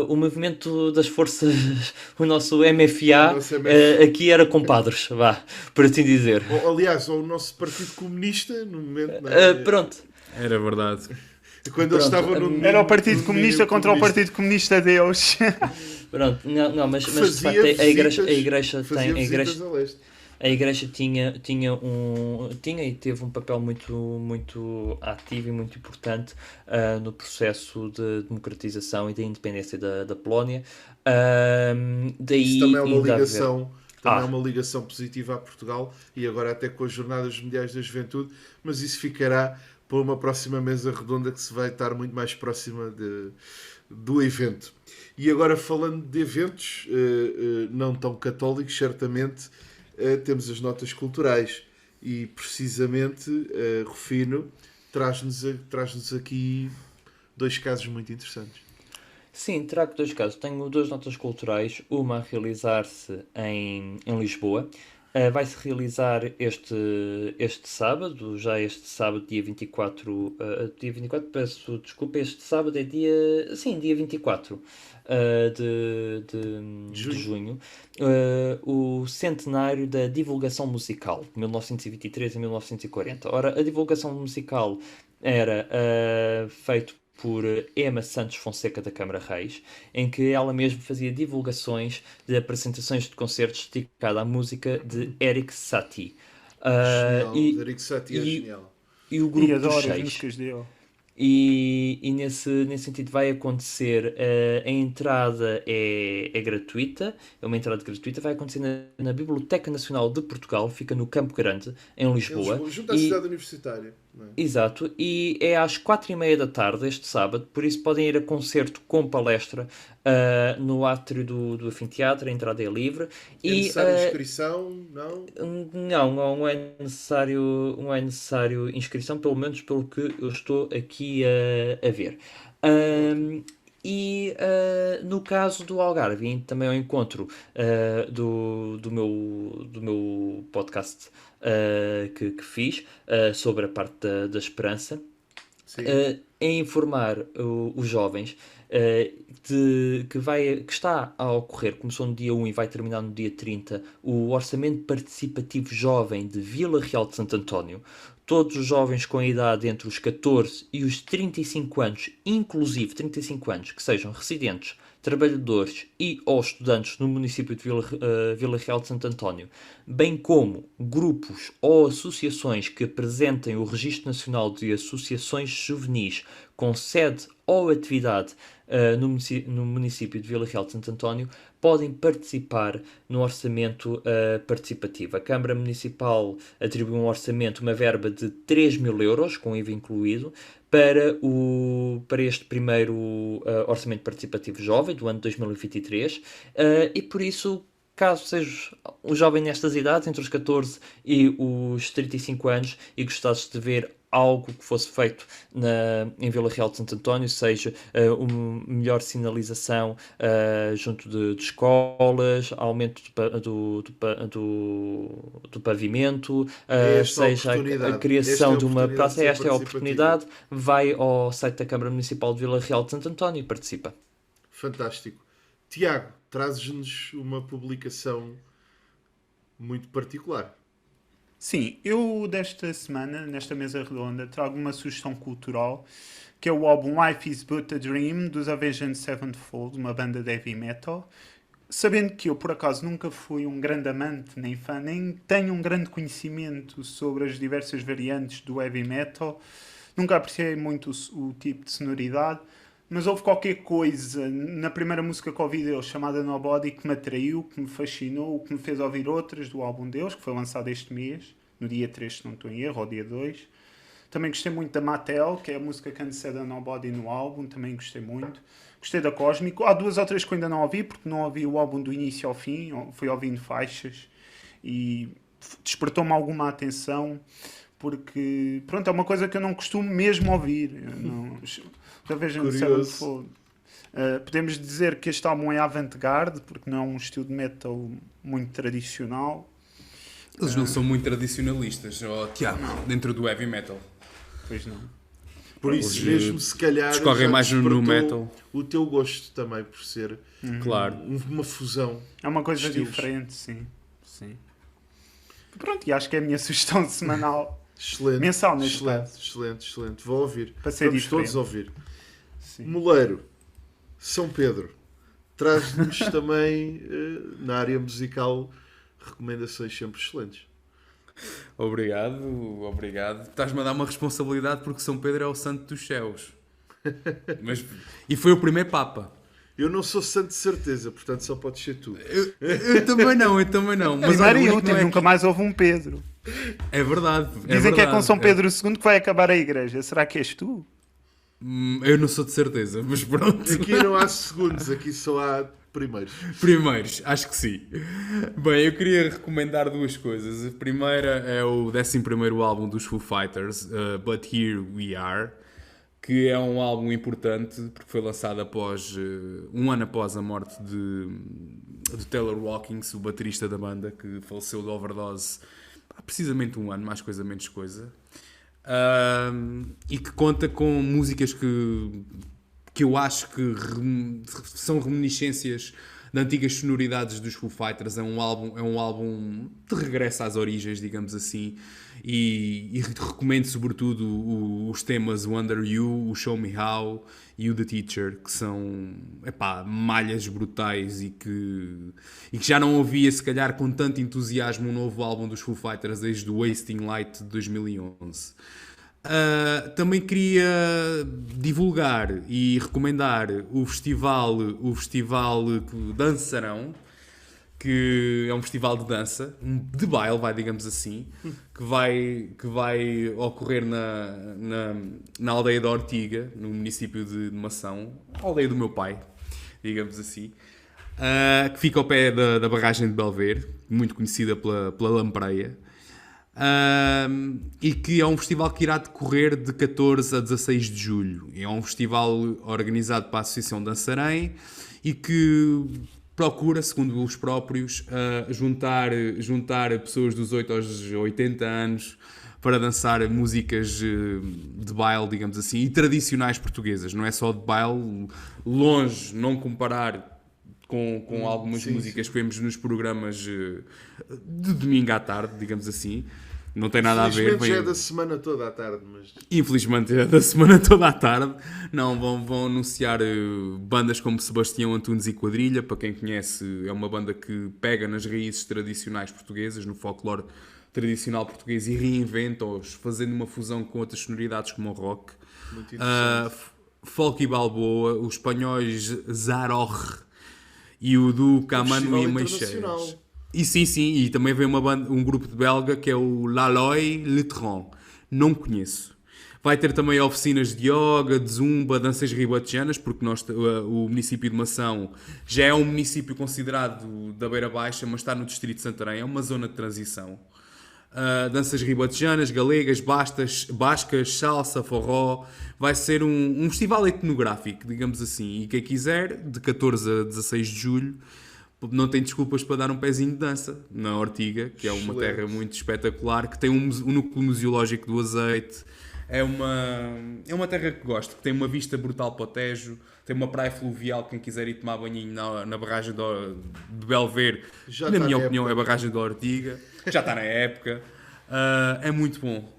D: o movimento das forças, o nosso MFA,
A: O nosso MFA.
D: aqui era com padres, vá, por assim dizer.
A: Aliás, ou o nosso Partido Comunista, no momento, não é?
D: Pronto,
B: Era verdade.
A: Quando eles
D: Pronto,
A: estavam no domínio,
C: Era o Partido
A: no
C: Comunista
A: domínio
C: contra o
A: comunista.
C: Partido Comunista Deus.
D: pronto, não, mas de
A: Fazia
D: facto a Igreja
A: visitas- fazia
D: tem,
A: visitas a leste.
D: a Igreja tinha e teve um papel muito, muito ativo e muito importante no processo de democratização e da independência da Polónia. Daí
A: Isso também é uma
D: ainda haver-
A: ligação, também
D: Ah.
A: é uma ligação positiva a Portugal e agora até com as Jornadas Mundiais da Juventude, mas isso ficará para uma próxima mesa redonda que se vai estar muito mais próxima do evento. E agora falando de eventos não tão católicos, certamente temos as notas culturais e precisamente Rufino traz-nos aqui dois casos muito interessantes.
D: Sim, trago dois casos. Tenho duas notas culturais, uma a realizar-se em Lisboa. Vai-se realizar este sábado, já este sábado, dia 24, dia 24, peço desculpa, este sábado é dia 24 de junho, o centenário da divulgação musical, de 1923 a 1940. Ora, a divulgação musical era feito por Emma Santos Fonseca da Câmara Reis, em que ela mesma fazia divulgações de apresentações de concertos dedicadas à música de Eric Satie.
A: Genial,
D: E,
A: Eric Satie é
D: e-
A: genial.
D: e o
C: E
D: grupo dos
C: adoro as
D: Seis.
C: músicas dele.
D: E nesse sentido vai acontecer, a entrada é gratuita, é uma entrada gratuita, vai acontecer na Biblioteca Nacional de Portugal, fica no Campo Grande, em Lisboa.
A: Junto à
D: E-
A: cidade universitária. Não é?
D: Exato, e é às 4h30 da tarde, este sábado, por isso podem ir a concerto com palestra no átrio do anfiteatro, a entrada é livre.
A: É
D: E
A: necessária inscrição? Não?
D: não é necessário inscrição, pelo menos pelo que eu estou aqui a ver. No caso do Algarve, indo também ao encontro do meu podcast que fiz sobre a parte da esperança,
A: Sim.
D: em informar os jovens que está a ocorrer, começou no dia 1 e vai terminar no dia 30, o Orçamento Participativo Jovem de Vila Real de Santo António. Todos os jovens com a idade entre os 14 e os 35 anos, inclusive 35 anos, que sejam residentes, trabalhadores e ou estudantes no município de Vila Real de Santo António, bem como grupos ou associações que apresentem o Registro Nacional de Associações Juvenis com sede ou atividade no município de Vila Real de Santo António, podem participar no orçamento participativo. A Câmara Municipal atribuiu um orçamento, uma verba de 3.000 euros, com IVA incluído, para este primeiro orçamento participativo jovem do ano 2023 e por isso, caso seja um jovem nestas idades, entre os 14 e os 35 anos, e gostasses de ver algo que fosse feito em Vila Real de Santo António, seja uma melhor sinalização junto de escolas, aumento do pavimento, seja a criação de uma praça. Esta é a oportunidade. Vai ao site da Câmara Municipal de Vila Real de Santo António e participa.
A: Fantástico. Tiago, trazes-nos uma publicação muito particular.
C: Sim, eu desta semana, nesta mesa redonda, trago uma sugestão cultural, que é o álbum Life is But a Dream, dos Avenged Sevenfold, uma banda de heavy metal. Sabendo que eu, por acaso, nunca fui um grande amante, nem fã, nem tenho um grande conhecimento sobre as diversas variantes do heavy metal, nunca apreciei muito o tipo de sonoridade, mas houve qualquer coisa na primeira música que ouvi deles, chamada Nobody, que me atraiu, que me fascinou, que me fez ouvir outras do álbum deles, que foi lançado este mês, no dia 3, se não estou em erro, ou dia 2. Também gostei muito da Mattel, que é a música que antecede a Nobody no álbum, também gostei muito. Gostei da Cósmico. Há 2 ou 3 que eu ainda não ouvi, porque não ouvi o álbum do início ao fim, fui ouvindo faixas e despertou-me alguma atenção, porque, pronto, é uma coisa que eu não costumo mesmo ouvir. Podemos dizer que este álbum é avant-garde, porque não é um estilo de metal muito tradicional.
B: Eles não são muito tradicionalistas, Tiago, dentro do heavy metal.
C: Pois não.
A: Por isso mesmo, se calhar,
B: discorrem mais no metal.
A: O teu gosto também, por ser
B: claro.
A: Uma fusão.
C: É uma coisa diferente, sim. Pronto, e acho que é a minha sugestão semanal.
A: Excelente.
C: Mensal, neste caso.
A: Excelente. Vou ouvir.
C: Para ser
A: Vamos
C: diferente.
A: todos ouvir.
C: Sim.
A: Moleiro, São Pedro, traz-nos também, na área musical, recomendações sempre excelentes.
B: Obrigado. Estás-me a dar uma responsabilidade porque São Pedro é o santo dos céus. E foi o primeiro Papa.
A: Eu não sou santo de certeza, portanto só podes ser tu.
B: Eu também não. Mas
C: Primeiro e último, nunca mais houve um Pedro.
B: É verdade.
C: Dizem que é com São Pedro II que vai acabar a igreja. Será que és tu?
B: Eu não sou de certeza, mas pronto.
A: Aqui não há segundos, aqui só há primeiros,
B: acho que sim. Bem, eu queria recomendar 2 coisas. A primeira é o 11º álbum dos Foo Fighters, But Here We Are, que é um álbum importante porque foi lançado após um ano após a morte de Taylor Hawkins, o baterista da banda, que faleceu de overdose há precisamente um ano, mais coisa menos coisa. E que conta com músicas que eu acho que são reminiscências de antigas sonoridades dos Foo Fighters. É um álbum de regresso às origens, digamos assim, e recomendo sobretudo os temas Wonder You, o Show Me How e o The Teacher, que são malhas brutais e que já não ouvia se calhar com tanto entusiasmo um novo álbum dos Foo Fighters desde o Wasting Light de 2011. Também queria divulgar e recomendar o festival Dançarão, que é um festival de dança, de baile, digamos assim, que vai ocorrer na aldeia da Ortiga, no município de Mação, a aldeia do meu pai, digamos assim, que fica ao pé da barragem de Belver, muito conhecida pela lampreia. E que é um festival que irá decorrer de 14 a 16 de julho. É um festival organizado pela Associação Dançarém e que procura, segundo os próprios, juntar pessoas dos 8 aos 80 anos para dançar músicas de baile, digamos assim, e tradicionais portuguesas. Não é só de baile, longe, não comparar com algumas músicas que vemos nos programas de domingo à tarde, digamos assim. Não tem nada a ver.
A: Infelizmente já é da semana toda à tarde.
B: Infelizmente é da semana toda à tarde. Não, vão anunciar bandas como Sebastião Antunes e Quadrilha. Para quem conhece, é uma banda que pega nas raízes tradicionais portuguesas, no folclore tradicional português, e reinventa-os, fazendo uma fusão com outras sonoridades como o rock.
A: Muito interessante.
B: Folk e Balboa, os espanhóis Zaror e o do Camano e Meixeiras. E sim, e também vem um grupo de belga que é o Laloy Letron. Não conheço. Vai ter também oficinas de yoga, de zumba, danças ribatejanas, porque o município de Mação já é um município considerado da Beira Baixa, mas está no distrito de Santarém, é uma zona de transição. danças ribatejanas, galegas, bascas, salsa, forró. Vai ser um festival etnográfico, digamos assim. E quem quiser, de 14 a 16 de julho, não tem desculpas para dar um pezinho de dança na Ortiga, que é uma
A: Excelente.
B: terra muito espetacular, que tem um núcleo museológico do azeite. É uma terra que gosto, que tem uma vista brutal para o Tejo, tem uma praia fluvial, quem quiser ir tomar banhinho na barragem de Belver,
A: Já
B: que na
A: está
B: minha
A: na
B: opinião é a
A: época.
B: barragem da Ortiga, já está na época. É muito bom.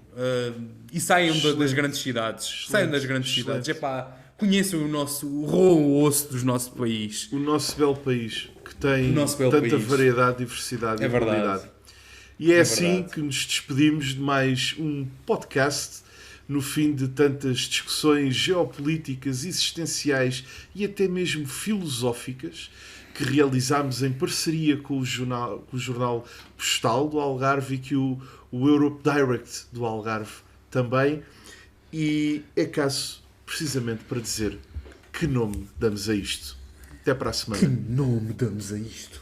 B: E saiam das
A: Excelente.
B: grandes cidades.
A: Excelente.
B: Saiam das grandes
A: Excelente.
B: cidades. Conheçam o roam osso do nosso país.
A: O nosso belo país, que tem
B: O nosso belo
A: tanta
B: país.
A: variedade, diversidade
B: É
A: e
B: verdade.
A: qualidade. E é assim
B: verdade.
A: que nos despedimos de mais um podcast no fim de tantas discussões geopolíticas, existenciais e até mesmo filosóficas que realizámos em parceria com o jornal Postal do Algarve e que o Europe Direct do Algarve também. E é caso precisamente para dizer que nome damos a isto. Até para a semana.
B: Nome damos a isto?